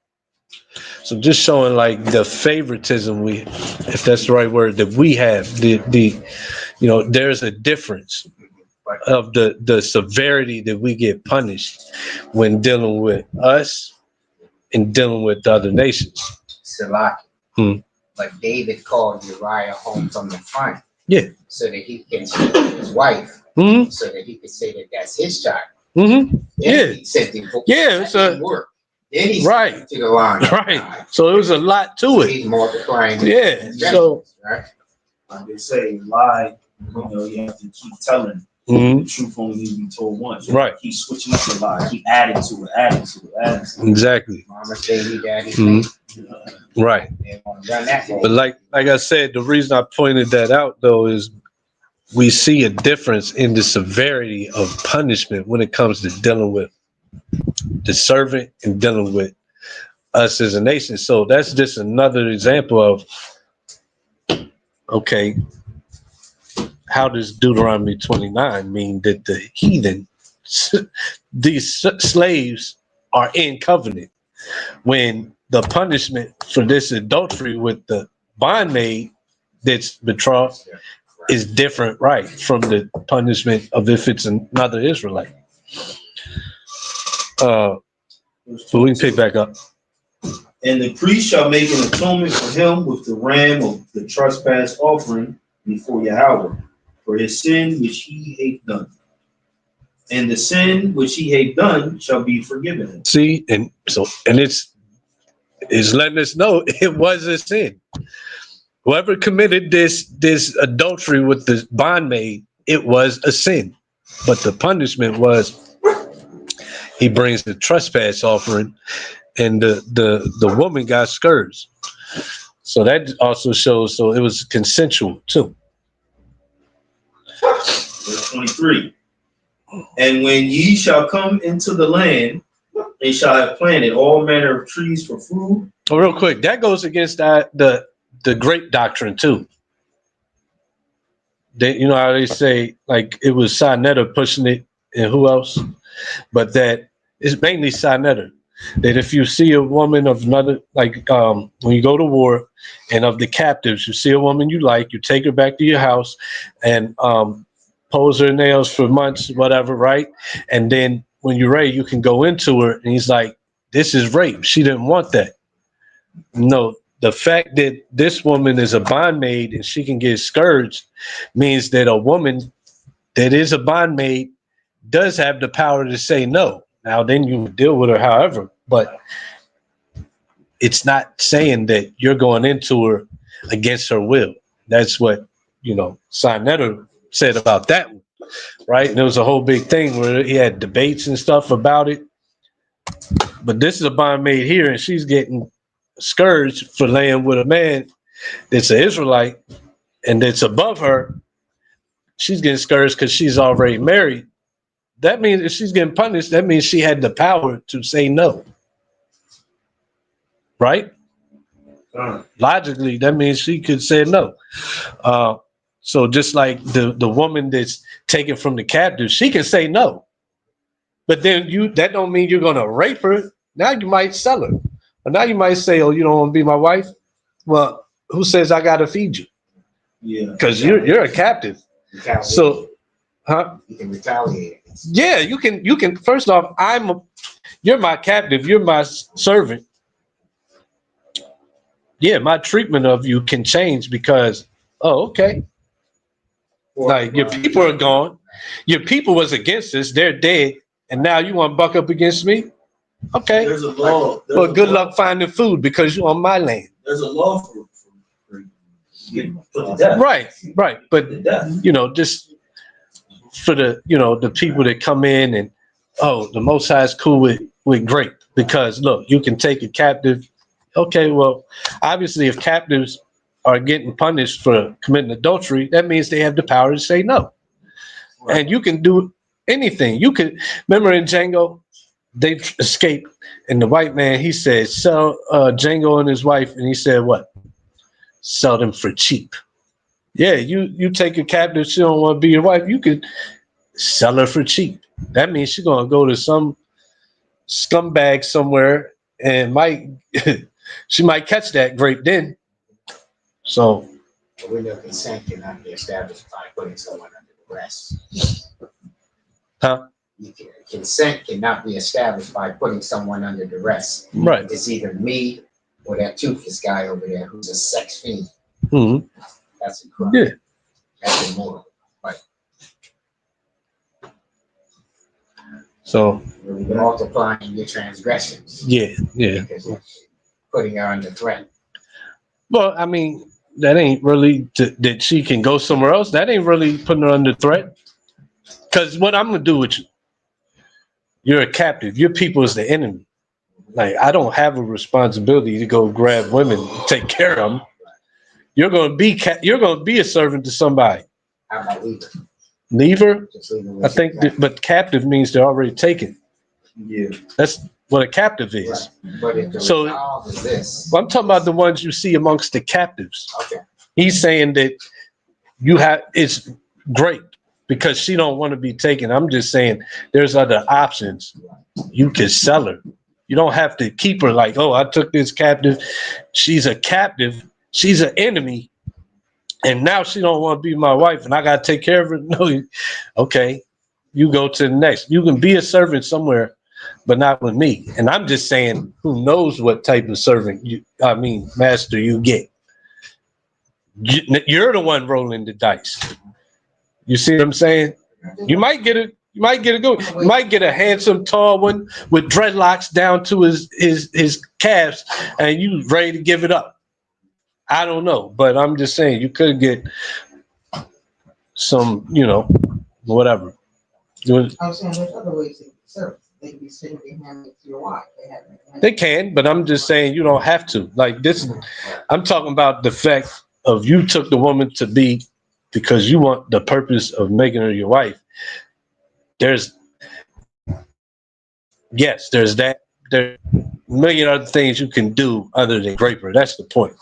So just showing like the favoritism if that's the right word, that we have, there's a difference of the severity that we get punished when dealing with us and dealing with the other nations. Salaki. Like David called Uriah home from the front. Yeah. So that he can see his wife. Mm-hmm. So that he could say that that's his child. Mm-hmm. Yeah. He said it's work. Then he right to the line. Right. So it was a lot to it. He's multiplying. Yeah. So right. Like they say, lie. You have to keep telling. Mm-hmm. The truth only needs to be told once. Right. Keep switching up the lie. Keep adding to it. Exactly. Mama's baby, daddy's Mm-hmm. Right. But like I said, the reason I pointed that out though is we see a difference in the severity of punishment when it comes to dealing with the servant and dealing with us as a nation. So that's just another example of, okay, how does Deuteronomy 29 mean that the heathen, these slaves, are in covenant, when the punishment for this adultery with the bondmaid that's betrothed is different, right, from the punishment of if it's another Israelite. So we can pick back up. And the priest shall make an atonement for him with the ram of the trespass offering before Yahweh for his sin which he hath done. And the sin which he hath done shall be forgiven him. See, and it's letting us know it was a sin. Whoever committed this adultery with the bondmaid, it was a sin. But the punishment was he brings the trespass offering, and the woman got scourged. So that also shows, so it was consensual too. Verse 23. And when ye shall come into the land, they shall have planted all manner of trees for food. Oh, real quick, that goes against the grape doctrine too. They, you know how they say like it was Sinetta pushing it, and who else? But that it's mainly Sinetta. That if you see a woman of another, like when you go to war, and of the captives, you see a woman you like, you take her back to your house, and pose her nails for months, whatever, right? And then when you're ready, you can go into her, and he's like, "This is rape. She didn't want that." No, the fact that this woman is a bondmaid and she can get scourged means that a woman that is a bondmaid does have the power to say no. Now, then you deal with her however, but it's not saying that you're going into her against her will. That's what, Sinetta said about that one, right? And there was a whole big thing where he had debates and stuff about it. But this is a bondmaid here, and she's getting scourged for laying with a man that's an Israelite and that's above her. She's getting scourged because she's already married. That means if she's getting punished, that means she had the power to say no. Right? Logically, that means she could say no. So just like the woman that's taken from the captive, she can say no. But then that don't mean you're gonna rape her. Now you might sell her. Or now you might say, "Oh, you don't want to be my wife?" Well, who says I gotta feed you? Yeah. Because you're a captive. So, huh? You can retaliate. Yeah, you can. First off, you're my captive. You're my servant. Yeah, my treatment of you can change because, oh, okay. Like your people are gone. Your people was against us. They're dead. And now you want to buck up against me? Okay. There's a law. Well, good luck finding food because you're on my land. There's a law for getting put to death. Right. But, To death. just for the people that come in and, oh, the Most High is cool with grape because, look, you can take a captive. Okay, well, obviously, if captives are getting punished for committing adultery, that means they have the power to say no. Right. And you can do anything. You could remember in Django, they escaped, and the white man he said, sell Django and his wife, and he said what? Sell them for cheap. Yeah, you take a captive, she don't want to be your wife, you could sell her for cheap. That means she's gonna go to some scumbag somewhere and she might catch that grape then. So We know consent cannot be established by putting someone under duress. Huh? Consent cannot be established by putting someone under duress. Right. It's either me or that toothless guy over there who's a sex fiend. Mm-hmm. That's a crime. Yeah. That's immoral. Right. So You're multiplying your transgressions. Yeah. Because you're putting her under threat. Well, I mean, that ain't really that she can go somewhere else. That ain't really putting her under threat. Because what I'm gonna do with you, you're a captive. Your people is the enemy. Like I don't have a responsibility to go grab women, and take care of them. You're gonna be a servant to somebody. How about leave her? Leave her. Just leave her with I think, but captive means they're already taken. Yeah. That's what a captive is. Right. But if the So- resolve is this. I'm talking about the ones you see amongst the captives. Okay. He's saying that it's great because she don't want to be taken. I'm just saying there's other options. You can sell her. You don't have to keep her like, oh, I took this captive. She's a captive. She's an enemy. And now she don't want to be my wife and I got to take care of her. No, okay. You go to the next. You can be a servant somewhere, but not with me. And I'm just saying, who knows what type of servant master you get. You're the one rolling the dice. You see what I'm saying? You might get a good. You might get a handsome, tall one with dreadlocks down to his calves, and you ready to give it up. I don't know, but I'm just saying you could get some, whatever. I'm saying there's other ways to serve. They can be single-handed to your wife. They can, but I'm just saying you don't have to. Like this, I'm talking about the fact of you took the woman to be because you want the purpose of making her your wife. There's that. There are a million other things you can do other than grape her. That's the point.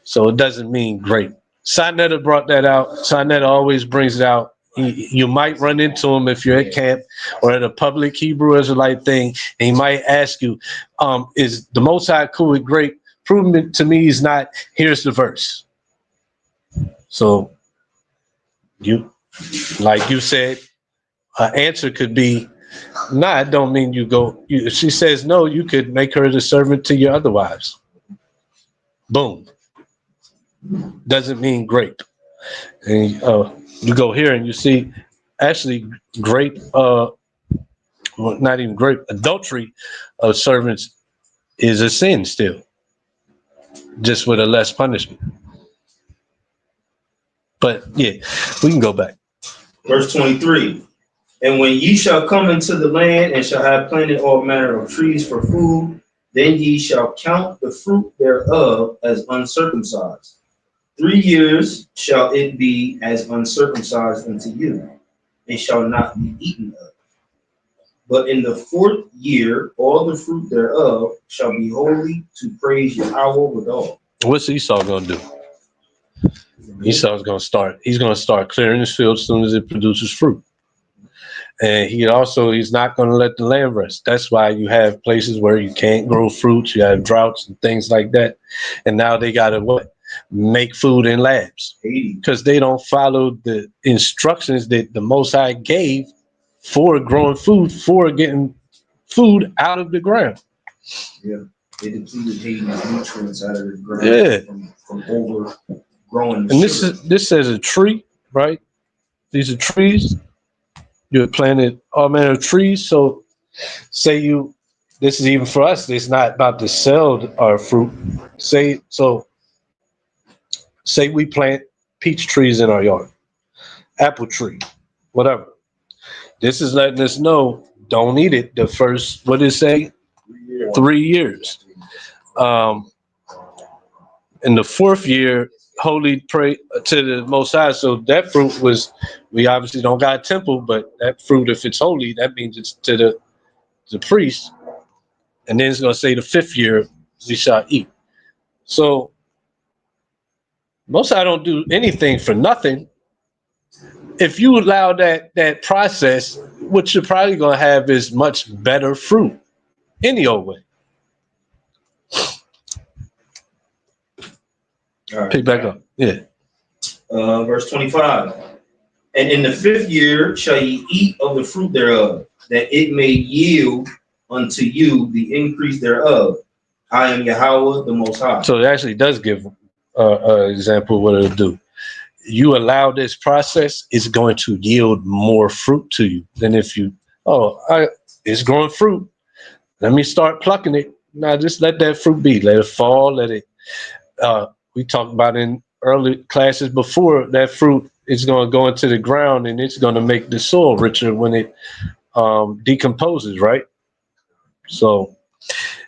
So it doesn't mean grape. Sinetta brought that out. Sinetta always brings it out. You might run into him if you're at camp or at a public Hebrew Israelite thing, and he might ask you, is the Most High cool with grape? Prove it to me he's not. Here's the verse. So you, like you said, her answer could be, nah, it don't mean you go. If she says no, you could make her the servant to your other wives. Boom. Doesn't mean grape. And you go here and you see actually grape, well, not even grape, adultery of servants is a sin still, just with a less punishment. But yeah, we can go back. Verse 23. And when ye shall come into the land and shall have planted all manner of trees for food, then ye shall count the fruit thereof as uncircumcised. 3 years shall it be as uncircumcised unto you, and shall not be eaten of. But in the 4th year, all the fruit thereof shall be holy to praise Yahweh withal. What's Esau gonna do? Esau's gonna start. He's gonna start clearing his field as soon as it produces fruit. And he's not going to let the land rest. That's why you have places where you can't grow fruits. You have droughts and things like that. And now they got to make food in labs because they don't follow the instructions that the Most High gave for growing food, for getting food out of the ground. Yeah, they depleted Hades' nutrients out of the ground. Yeah, from overgrowing. And this says a tree, right? These are trees. You have planted all manner of trees. So say this is even for us, it's not about to sell our fruit. Say we plant peach trees in our yard, apple tree, whatever. This is letting us know, don't eat it the first, what did it say? 3 years. In the 4th year, holy pray to the Most High. So that fruit we obviously don't got a temple, but that fruit, if it's holy, that means it's to the priest. And then it's going to say the 5th year we shall eat. So Most High don't do anything for nothing. If you allow that process, what you're probably going to have is much better fruit any old way. All right. Pick back up. Yeah. Verse 25. And in the 5th year shall ye eat of the fruit thereof, that it may yield unto you the increase thereof. I am Yahweh the Most High. So it actually does give an example of what it'll do. You allow this process, it's going to yield more fruit to you than if you, it's growing fruit. Let me start plucking it. Now just let that fruit be. Let it fall. Let it. We talked about in early classes before, that fruit is going to go into the ground and it's going to make the soil richer when it decomposes, right? So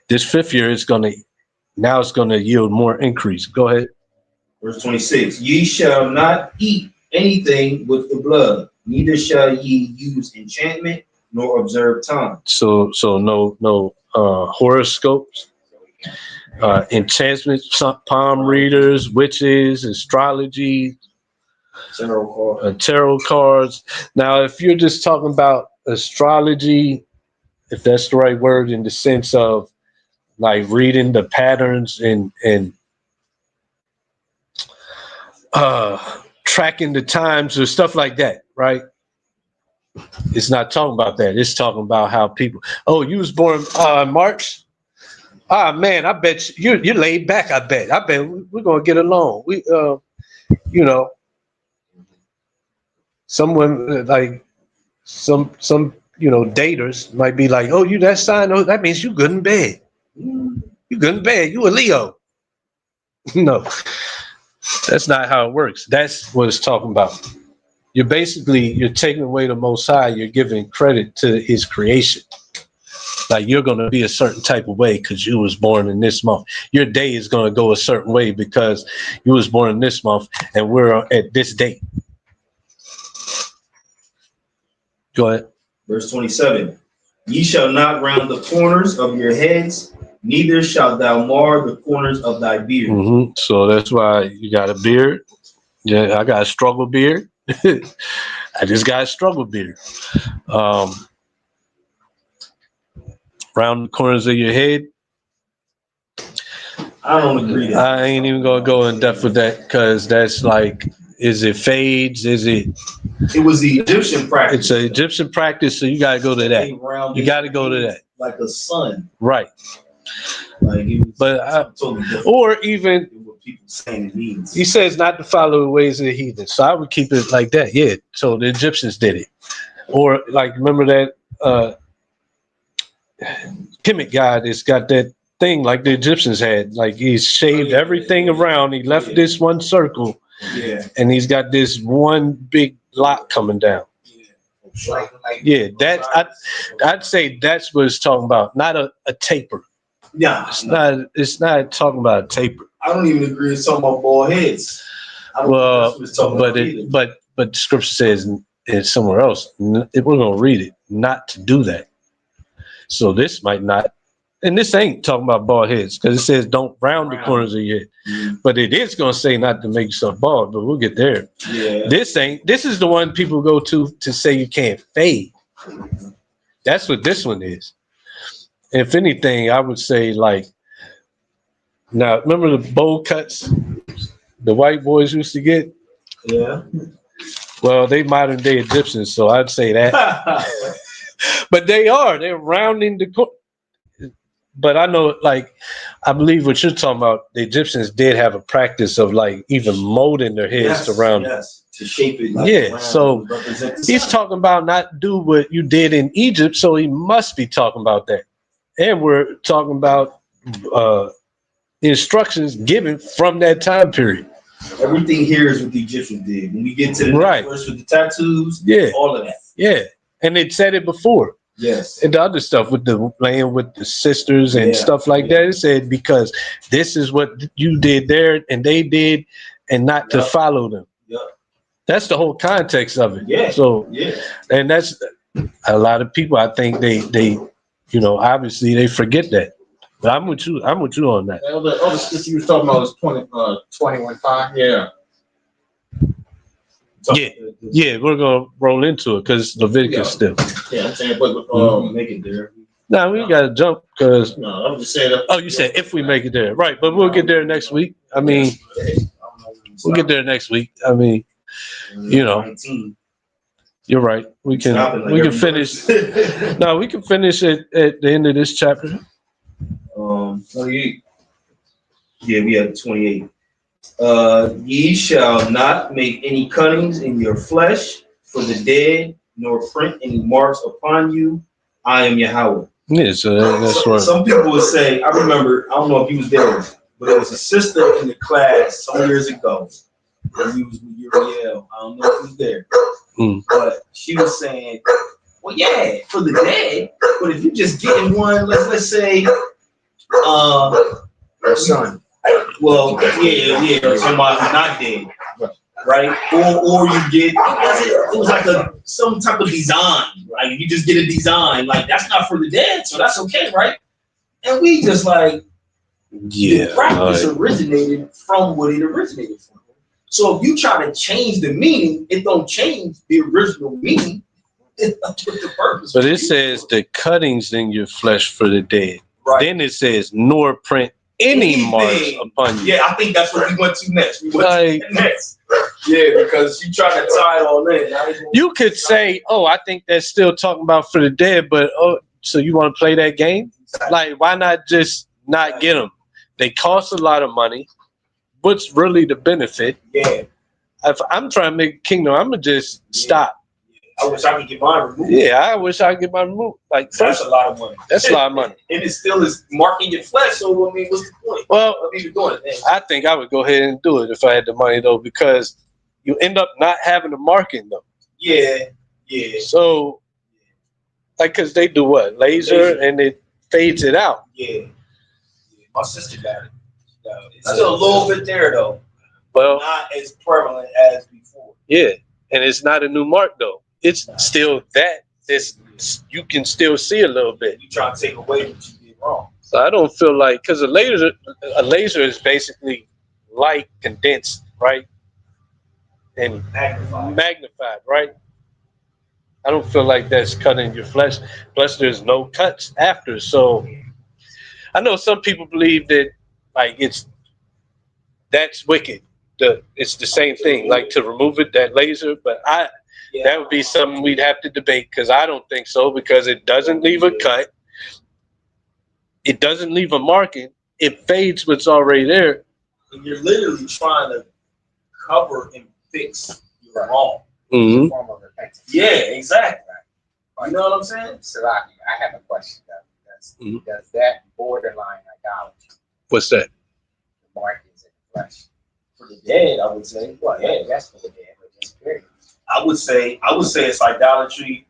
this 5th year it's going to yield more increase. Go ahead. Verse 26. Ye shall not eat anything with the blood, neither shall ye use enchantment nor observe time. So no horoscopes, enchantments, palm readers, witches, astrology, tarot cards. Now, if you're just talking about astrology, if that's the right word, in the sense of like reading the patterns and tracking the times or stuff like that, right? It's not talking about that. It's talking about how people. Oh, you was born March. Ah, man, I bet you're laid back. I bet we're gonna get along. We, some women like some daters might be like, oh, you that sign? Oh, that means you good in bed. You good in bed. You a Leo. No, that's not how it works. That's what it's talking about. You're taking away the Most High. You're giving credit to His creation. Like you're going to be a certain type of way because you was born in this month. Your day is going to go a certain way because you was born in this month and we're at this date. Go ahead. Verse 27. Ye shall not round the corners of your heads, neither shalt thou mar the corners of thy beard. So that's why you got a beard. Yeah, I got a struggle beard. I just got a struggle beard. Round the corners of your head. I don't agree that. I ain't even gonna go in depth with that because that's like, is it fades? Is it? It was the Egyptian practice. It's an Egyptian practice, so you gotta go to that. They rounded You gotta go to that. like a sun. Right. Like it was But totally different or even than what people saying it means. he says not to follow the ways of the heathen. So I would keep it like that. Yeah. So the Egyptians did it. Or like remember that Kemet guy that's got that thing like the Egyptians had. Like he's shaved everything around. He left this one circle. Yeah. And he's got this one big lock coming down. Like, Yeah, I'd say that's what it's talking about, not a taper. Yeah. It's not talking about a taper. I don't even agree with talking about bald heads. I don't Well, think that's what it's talking but about either. but the scripture says it's somewhere else. We're gonna read it, not to do that. So this might not, and this ain't talking about bald heads because it says don't round the corners of your head. Mhm. But it is gonna say not to make yourself bald. But we'll get there. Yeah. This is the one people go to say you can't fade. That's what this one is. If anything, I would say like, now remember the bowl cuts the white boys used to get? Yeah. Well, they modern day Egyptians, so I'd say that. But they're rounding the corner. But I know, like, I believe what you're talking about, the Egyptians did have a practice of like even molding their heads to round. Yes, to shape it. Like Yeah, round so and represent the he's sun. talking about not do what you did in Egypt, so he must be talking about that. And we're talking about instructions given from that time period. Everything here is what the Egyptians did. When we get to the Right. next verse with the tattoos, Yeah. all of that. Yeah, and it said it before. Yes. And the other stuff with the playing with the sisters and Yeah, stuff like yeah. that, it said because this is what you did there and they did, and not to Yep. follow them. Yep. That's the whole context of it. Yeah. So, Yeah. and that's a lot of people. I think they obviously they forget that. But I'm with you on that. The other scripture you was talking about was 21:5. yeah. Yeah, we're gonna roll into it because Leviticus still. Yeah, I'm saying, but Make it there. No, we gotta jump because. no, I'm just saying that. Oh, you said if we make it there, right? But we'll get there next week. I mean, we'll get there next week. I mean, you know. 19. You're right. We can finish. No, we can finish it at the end of this chapter. 28. Yeah, we have 28. Ye shall not make any cuttings in your flesh for the dead, nor print any marks upon you. I am Yahweh. Yeah, so that's right. Some people would say, I remember, I don't know if you was there, but it was a sister in the class some years ago. When you was with Uriel. I don't know if you was there. But she was saying, well, yeah, for the dead, but if you just getting one, let's say, Your son. well, yeah, somebody who's not dead, right? Or you get, it was like some type of design, like you just get a design, like that's not for the dead, so that's okay, right? And we just like, the practice originated from what it originated from. So if you try to change the meaning, it don't change the original meaning. It's up to the purpose. But it says the cuttings in your flesh for the dead. Right. Then it says nor print any Anything. marks upon you. Yeah, I think that's what we went to next. We went Like, to next. Yeah, because she tried to tie it all in. you could say, oh, I think that's still talking about for the dead, but oh, so you want to play that game? Like, why not just not get them? They cost a lot of money. What's really the benefit? Yeah. If I'm trying to make a kingdom, I'm gonna just stop. I wish I could get mine removed. Yeah, I wish I could get mine removed. Like, That's a lot of money. that's a lot of money. And it still is marking your flesh, so I mean, what's the point? Well, What are you doing? I think I would go ahead and do it if I had the money though, because you end up not having the marking though. Yeah. So, like, cause they do what? Laser and it fades it out. Yeah. My sister got it. It's still a little bit there though. Well, Not as prevalent as before. yeah, and it's not a new mark though. It's still that. You can still see a little bit. You try to take away what you did wrong. So I don't feel like, because a laser is basically light condensed, right? and Magnified. magnified, right? I don't feel like that's cutting your flesh. Plus, there's no cuts after. So I know some people believe that like that's wicked. It's the same thing, like to remove it, that laser. But that would be something we'd have to debate because I don't think so because it doesn't leave a cut. It doesn't leave a marking. It fades what's already there. And you're literally trying to cover and fix your wrong. Mm-hmm. Form of repentance. Yeah, exactly. You know what I'm saying? Salaki, I have a question though. Mhm. Does that borderline idolatry, What's that? the markings in the flesh? For the dead, I would say. Well, yeah, that's for the dead, but just period. I would say it's idolatry.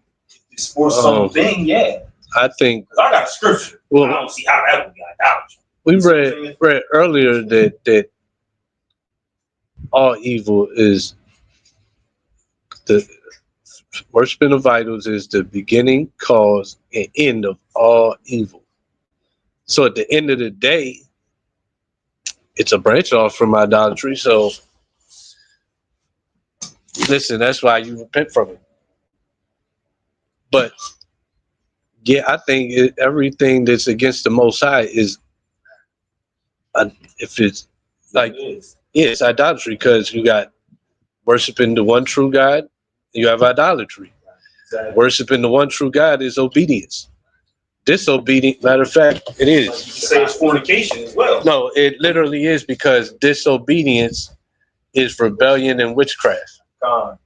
It's for something, yeah. I think. Because I got a scripture. Well, I don't see how that would be idolatry. We read earlier that all evil is the worshiping of idols is the beginning, cause, and end of all evil. So at the end of the day, it's a branch off from idolatry. So listen, that's why you repent from it. But yeah, I think everything that's against the Most High is, if it's like, it's idolatry because you got worshiping the one true God, you have idolatry. Exactly. Worshiping the one true God is obedience. Disobedient, matter of fact, it Like is. you can say it's fornication as well. No, it literally is because disobedience is rebellion and witchcraft. God.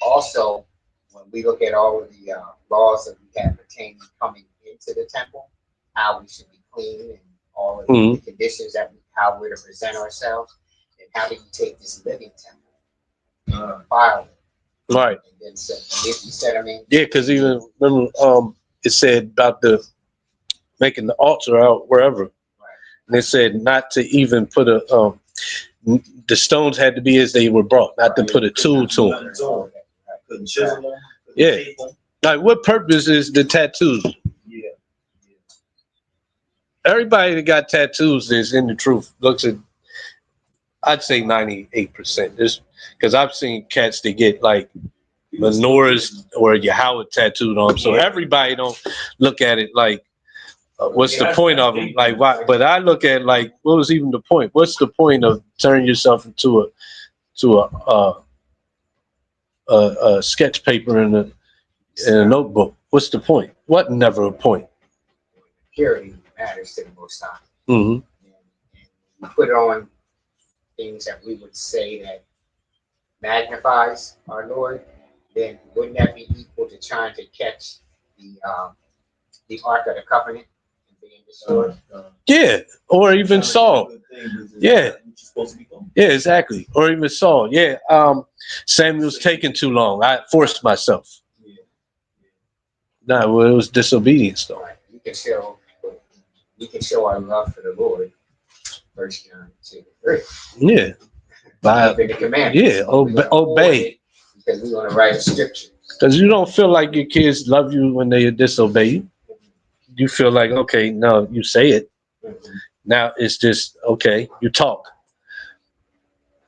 Also, when we look at all of the laws that we have pertaining coming into the temple, how we should be clean and all of the conditions how we're to present ourselves, and how do you take this living temple, file it, Right. and then you said, I mean, Yeah, because even remember, it said about making the altar out wherever, and it said not to even put the stones had to be as they were brought, not to put a tool to them. Couldn't chisel them. Yeah. Like, what purpose is the tattoos? Yeah. Everybody that got tattoos is in the truth. Looks at, I'd say 98%. Just because I've seen cats that get like menorahs or Yahweh tattooed on them. So everybody don't look at it like, what's the point of them? Like, why? But I look at it like, what was even the point? What's the point of turning yourself into a sketch paper in a notebook? What's the point? What? Never a point. purity matters to the Most High. Mm-hmm. And we put on things that we would say that magnifies our Lord, then wouldn't that be equal to trying to catch the Ark of the Covenant and being destroyed? Yeah, or even Saul. Yeah. Yeah, exactly. Or even Saul. Yeah. Samuel's taking too long. I forced myself. No, well, it was disobedience though. Right. We can show our love for the Lord. 1 John 2:3. Yeah. By, Keeping the commandments. yeah, obey. Because we want to write a scripture. Because you don't feel like your kids love you when they disobey you. You feel like, okay, no, you say it. Now it's just, okay, you talk.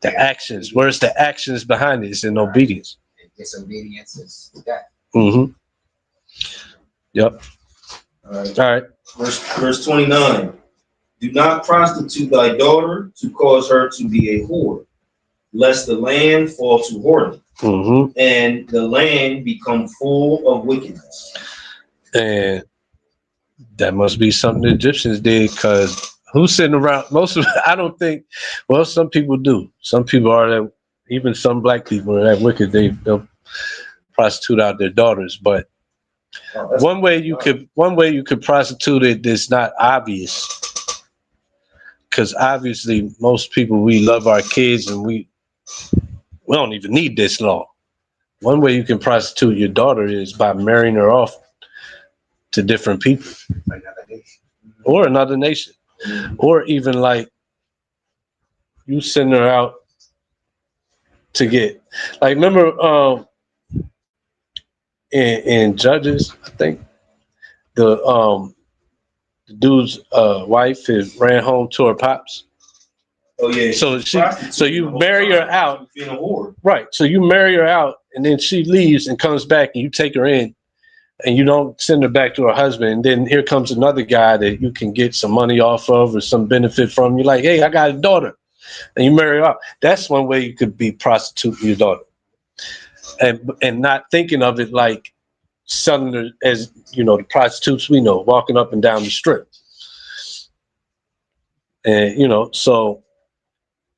The actions. Where's the actions behind it? It's in obedience. And disobedience is death. Mm-hmm. Yep. All right. All right. Verse 29. Do not prostitute thy daughter to cause her to be a whore, lest the land fall to whoredom, and the land become full of wickedness. And that must be something the Egyptians did, because who's sitting around? Most of I don't think. Well, some people do. Some people are that. Even some black people are that wicked. They'll prostitute out their daughters. But one way you could prostitute it that's not obvious, because obviously most people, we love our kids and we don't even need this law. One way you can prostitute your daughter is by marrying her off to different people, or another nation, or even like you send her out to get, like, remember in Judges, I think the dude's wife had ran home to her pops. Oh yeah. So you marry her out. Being a whore. Right. So you marry her out, and then she leaves and comes back, and you take her in, and you don't send her back to her husband. And then here comes another guy that you can get some money off of or some benefit from. You're like, hey, I got a daughter, and you marry her out. That's one way you could be prostituting your daughter, and not thinking of it like selling her as, you know, the prostitutes we know walking up and down the strip. And, you know, so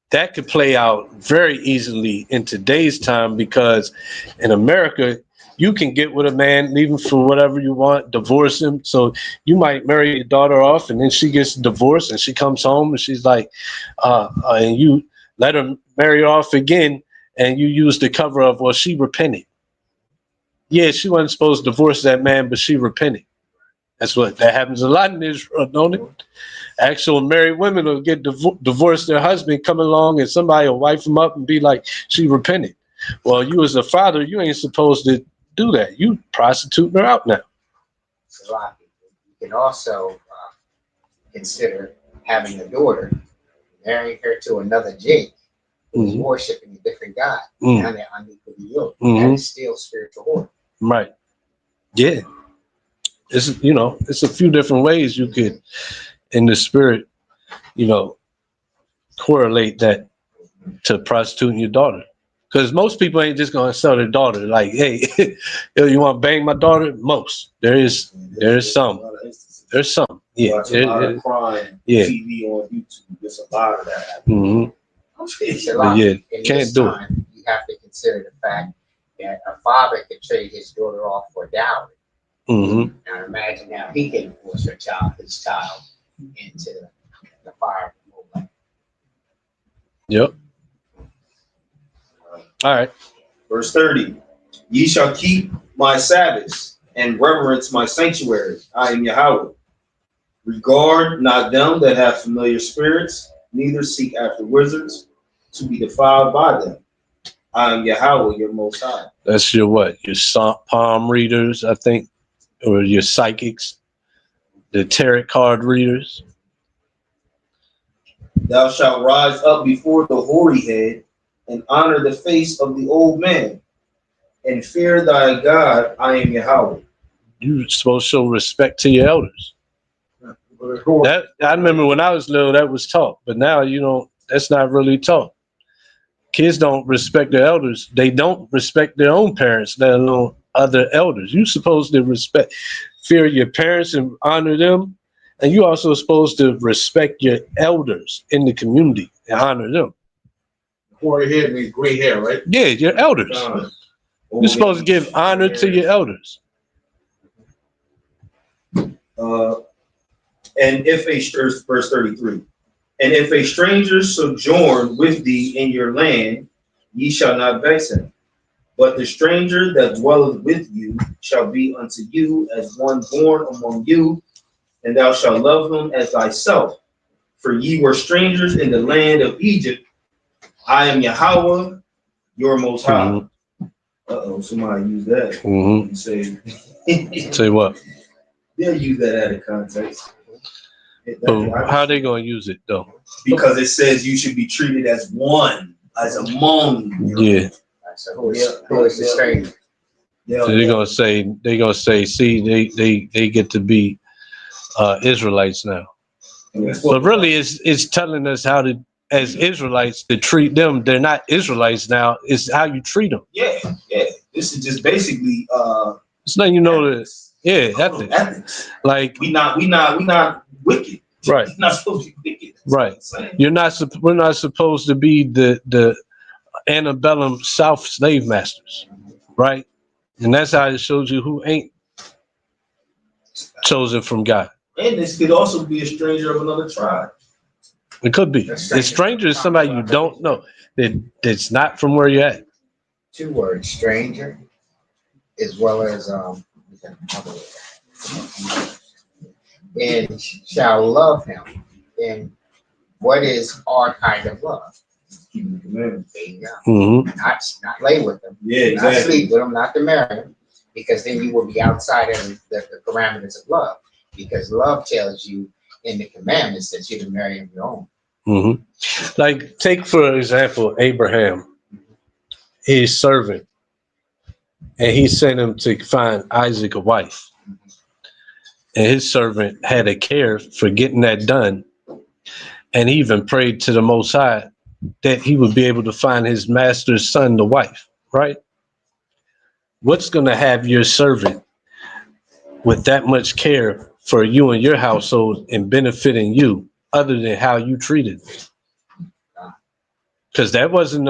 that could play out very easily in today's time, because in America, you can get with a man, leave him for whatever you want, divorce him. So you might marry your daughter off, and then she gets divorced, and she comes home, and she's like, and you let her marry off again, and you use the cover of, well, she repented. Yeah, she wasn't supposed to divorce that man, but she repented. That happens a lot in Israel, don't it? Actual married women will get divorced, their husband come along, and somebody will wife them up and be like, she repented. Well, you as a father, you ain't supposed to do that. You prostituting her out now. So you can also consider having a daughter, marrying her to another Jake who's worshiping a different God. Now they're unequally yoked. That is still spiritual order. Right. Yeah. It's, you know, it's a few different ways you could, in the spirit, you know, correlate that to prostituting your daughter. Because most people ain't just gonna sell their daughter like, hey, you want to bang my daughter? Most. There's some. There's some. Yeah. Watch a lot of crime, yeah. TV on YouTube. There's a lot of that Mm-hmm. happening. But yeah, can't do it. You have to consider the fact that a father could trade his daughter off for dowry. Mm-hmm. Now imagine how he can force his child into the fire. Yep. All right. Verse 30. Ye shall keep my Sabbaths and reverence my sanctuary. I am Yahweh. Regard not them that have familiar spirits, neither seek after wizards to be defiled by them. I am Yahweh, your most high. That's your what? Your palm readers, I think, or your psychics, the tarot card readers. Thou shalt rise up before the hoary head and honor the face of the old man, and fear thy God. I am Yahweh. You're supposed to show respect to your elders. That I remember when I was little, that was taught, but now you don't. That's not really taught. Kids don't respect their elders. They don't respect their own parents, let alone other elders. You're supposed to fear your parents and honor them, and you're also supposed to respect your elders in the community and honor them. Hoary head means gray hair, right? Yeah, your elders. You're supposed to give honor to your elders. And if verse 33, and if a stranger sojourn with thee in your land, ye shall not vex him. But the stranger that dwelleth with you shall be unto you as one born among you, and thou shalt love him as thyself. For ye were strangers in the land of Egypt. I am Yahweh, your most high. Mm-hmm. Uh-oh, somebody used that. Mm-hmm. Say what? They'll use that out of context. But how are they going to use it, though? Because it says you should be treated as one, as among. Yeah. So who is the stranger? So they're gonna say, see, they get to be Israelites now. But really, it's telling us how to, as Israelites, to treat them. They're not Israelites now. It's how you treat them. Yeah. This is just basically it's letting you know that. Yeah, ethics. Like we not wicked. Right. We're not supposed to be wicked. Right. We're not supposed to be the antebellum South slave masters. Right. And that's how it shows you who ain't chosen from God. And this could also be a stranger of another tribe. It could be. A stranger is somebody you don't know. That's not from where you're at. 2 words, stranger, as well as and shall love him. And what is our kind of love? Keeping the commandments. There you go. Mm-hmm. Not lay with them. Yeah, exactly. Not sleep with them, not to marry them, because then you will be outside of the parameters of love. Because love tells you in the commandments that you're to marry of your own. Mm-hmm. Like, take for example Abraham, his servant, and he sent him to find Isaac a wife. And his servant had a care for getting that done. And he even prayed to the Most High that he would be able to find his master's son the wife, right? What's going to have your servant with that much care for you and your household and benefiting you other than how you treated them? Because that wasn't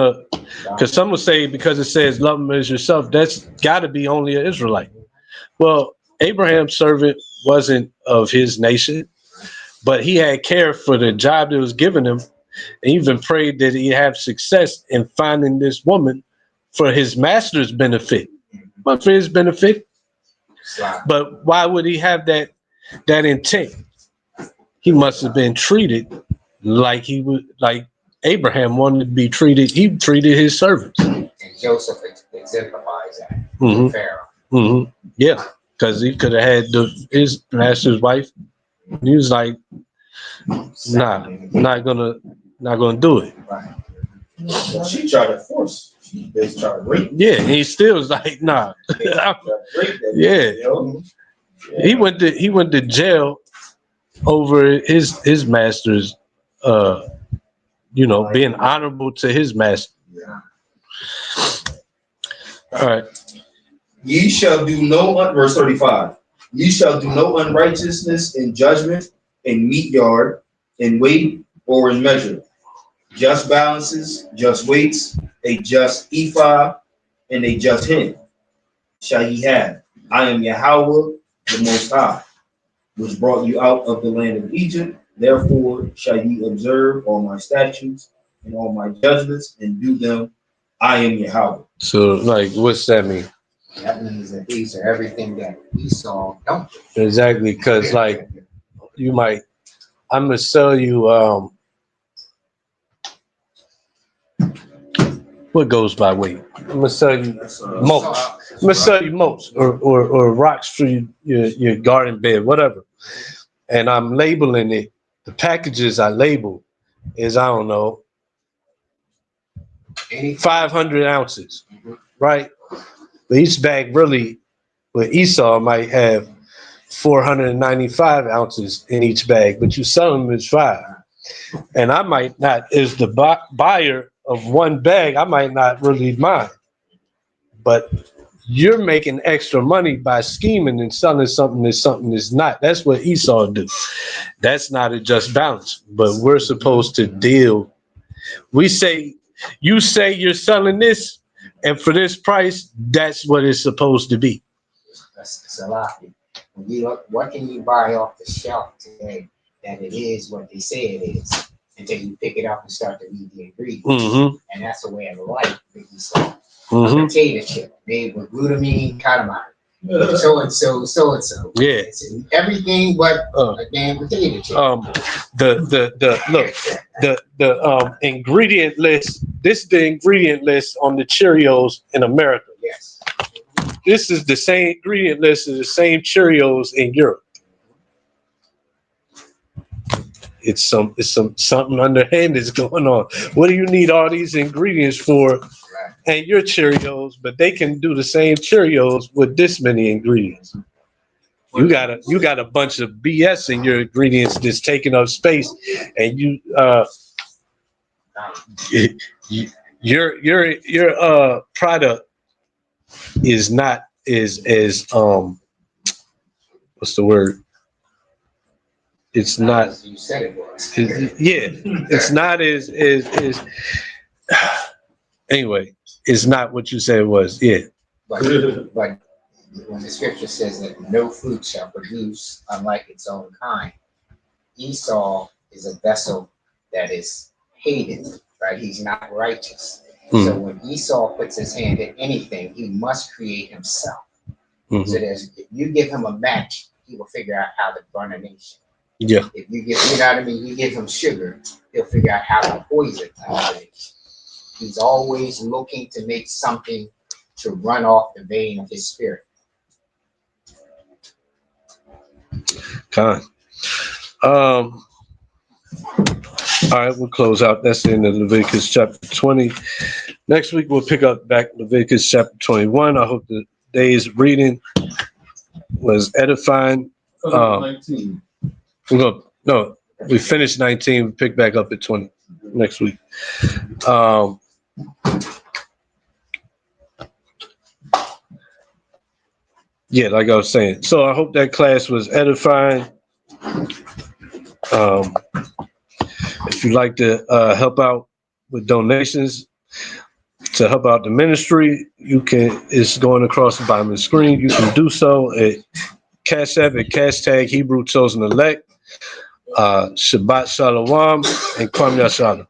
because some would say because it says love him as yourself, that's got to be only an Israelite. Well, Abraham's servant wasn't of his nation, but he had care for the job that was given him, and even prayed that he have success in finding this woman for his master's benefit, but for his benefit. But why would he have that intent? He must have been treated like he would, like Abraham wanted to be treated. He treated his servants. And Joseph exemplifies that. Mm-hmm. Pharaoh. Mm-hmm. Yeah, because he could have had his master's wife. He was like, nah, not gonna do it. Right. Well, she tried to force. She basically tried to rape. Yeah, and he still was like, nah. Yeah. He went to jail over his master's being honorable to his master. Yeah. All right. Ye shall do no verse 35. Ye shall do no unrighteousness in judgment, in meat yard, in weight, or in measure. Just balances, just weights, a just ephah, and a just hin shall ye have. I am Yahweh, the Most High, which brought you out of the land of Egypt. Therefore shall ye observe all my statutes and all my judgments and do them. I am Yahweh. So, like, what's that mean? That means that these are everything that Esau don't do. Exactly, because like I'm gonna sell you what goes by weight. I'm gonna sell you mulch. I'm gonna sell you mulch or rocks for your garden bed, whatever. And I'm labeling it. The packages I label is, I don't know, 500 ounces, right? But each bag really, with Esau, might have 495 ounces in each bag, but you sell them as 5. And I might not, as the buyer of one bag, I might not really mind. But you're making extra money by scheming and selling something that's not. That's what Esau do. That's not a just balance. But we're supposed to deal. You say you're selling this, and for this price, that's what it's supposed to be. That's a lot. When you look, what can you buy off the shelf today that it is what they say it is until you pick it up and start to read the ingredients? Mm-hmm. And that's the way of life that you saw. Mm-hmm. A potato chip made with glutamine, catamine, so and so. Yeah. It's everything but a damn potato chip. The ingredient list. This is the ingredient list on the Cheerios in America. Yes. This is the same ingredient list as the same Cheerios in Europe. It's something underhand is going on. What do you need all these ingredients for? And your Cheerios, but they can do the same Cheerios with this many ingredients. You got a bunch of BS in your ingredients that's taking up space, and your product is not is what's the word? It's not. You said it was. It's not as anyway. It's not what you said it was. Yeah. But when the scripture says that no fruit shall produce unlike its own kind, Esau is a vessel that is hated, right? He's not righteous. So when Esau puts his hand in anything, he must create himself. So if you give him a match, he will figure out how to burn a nation. Yeah. If you you give him sugar, he'll figure out how to poison a nation. He's always looking to make something to run off the vein of his spirit. All right, we'll close out. That's the end of Leviticus chapter 20. Next week, we'll pick up back Leviticus chapter 21. I hope the day's reading was edifying. 19. We finished 19. We pick back up at 20 next week. Yeah, like I was saying. So I hope that class was edifying. If you'd like to help out with donations to help out the ministry, you can. It's going across the bottom of the screen. You can do so at Cash App at #, Hebrew Chosen Elect, Shabbat Shalom, and Kwam Yashala.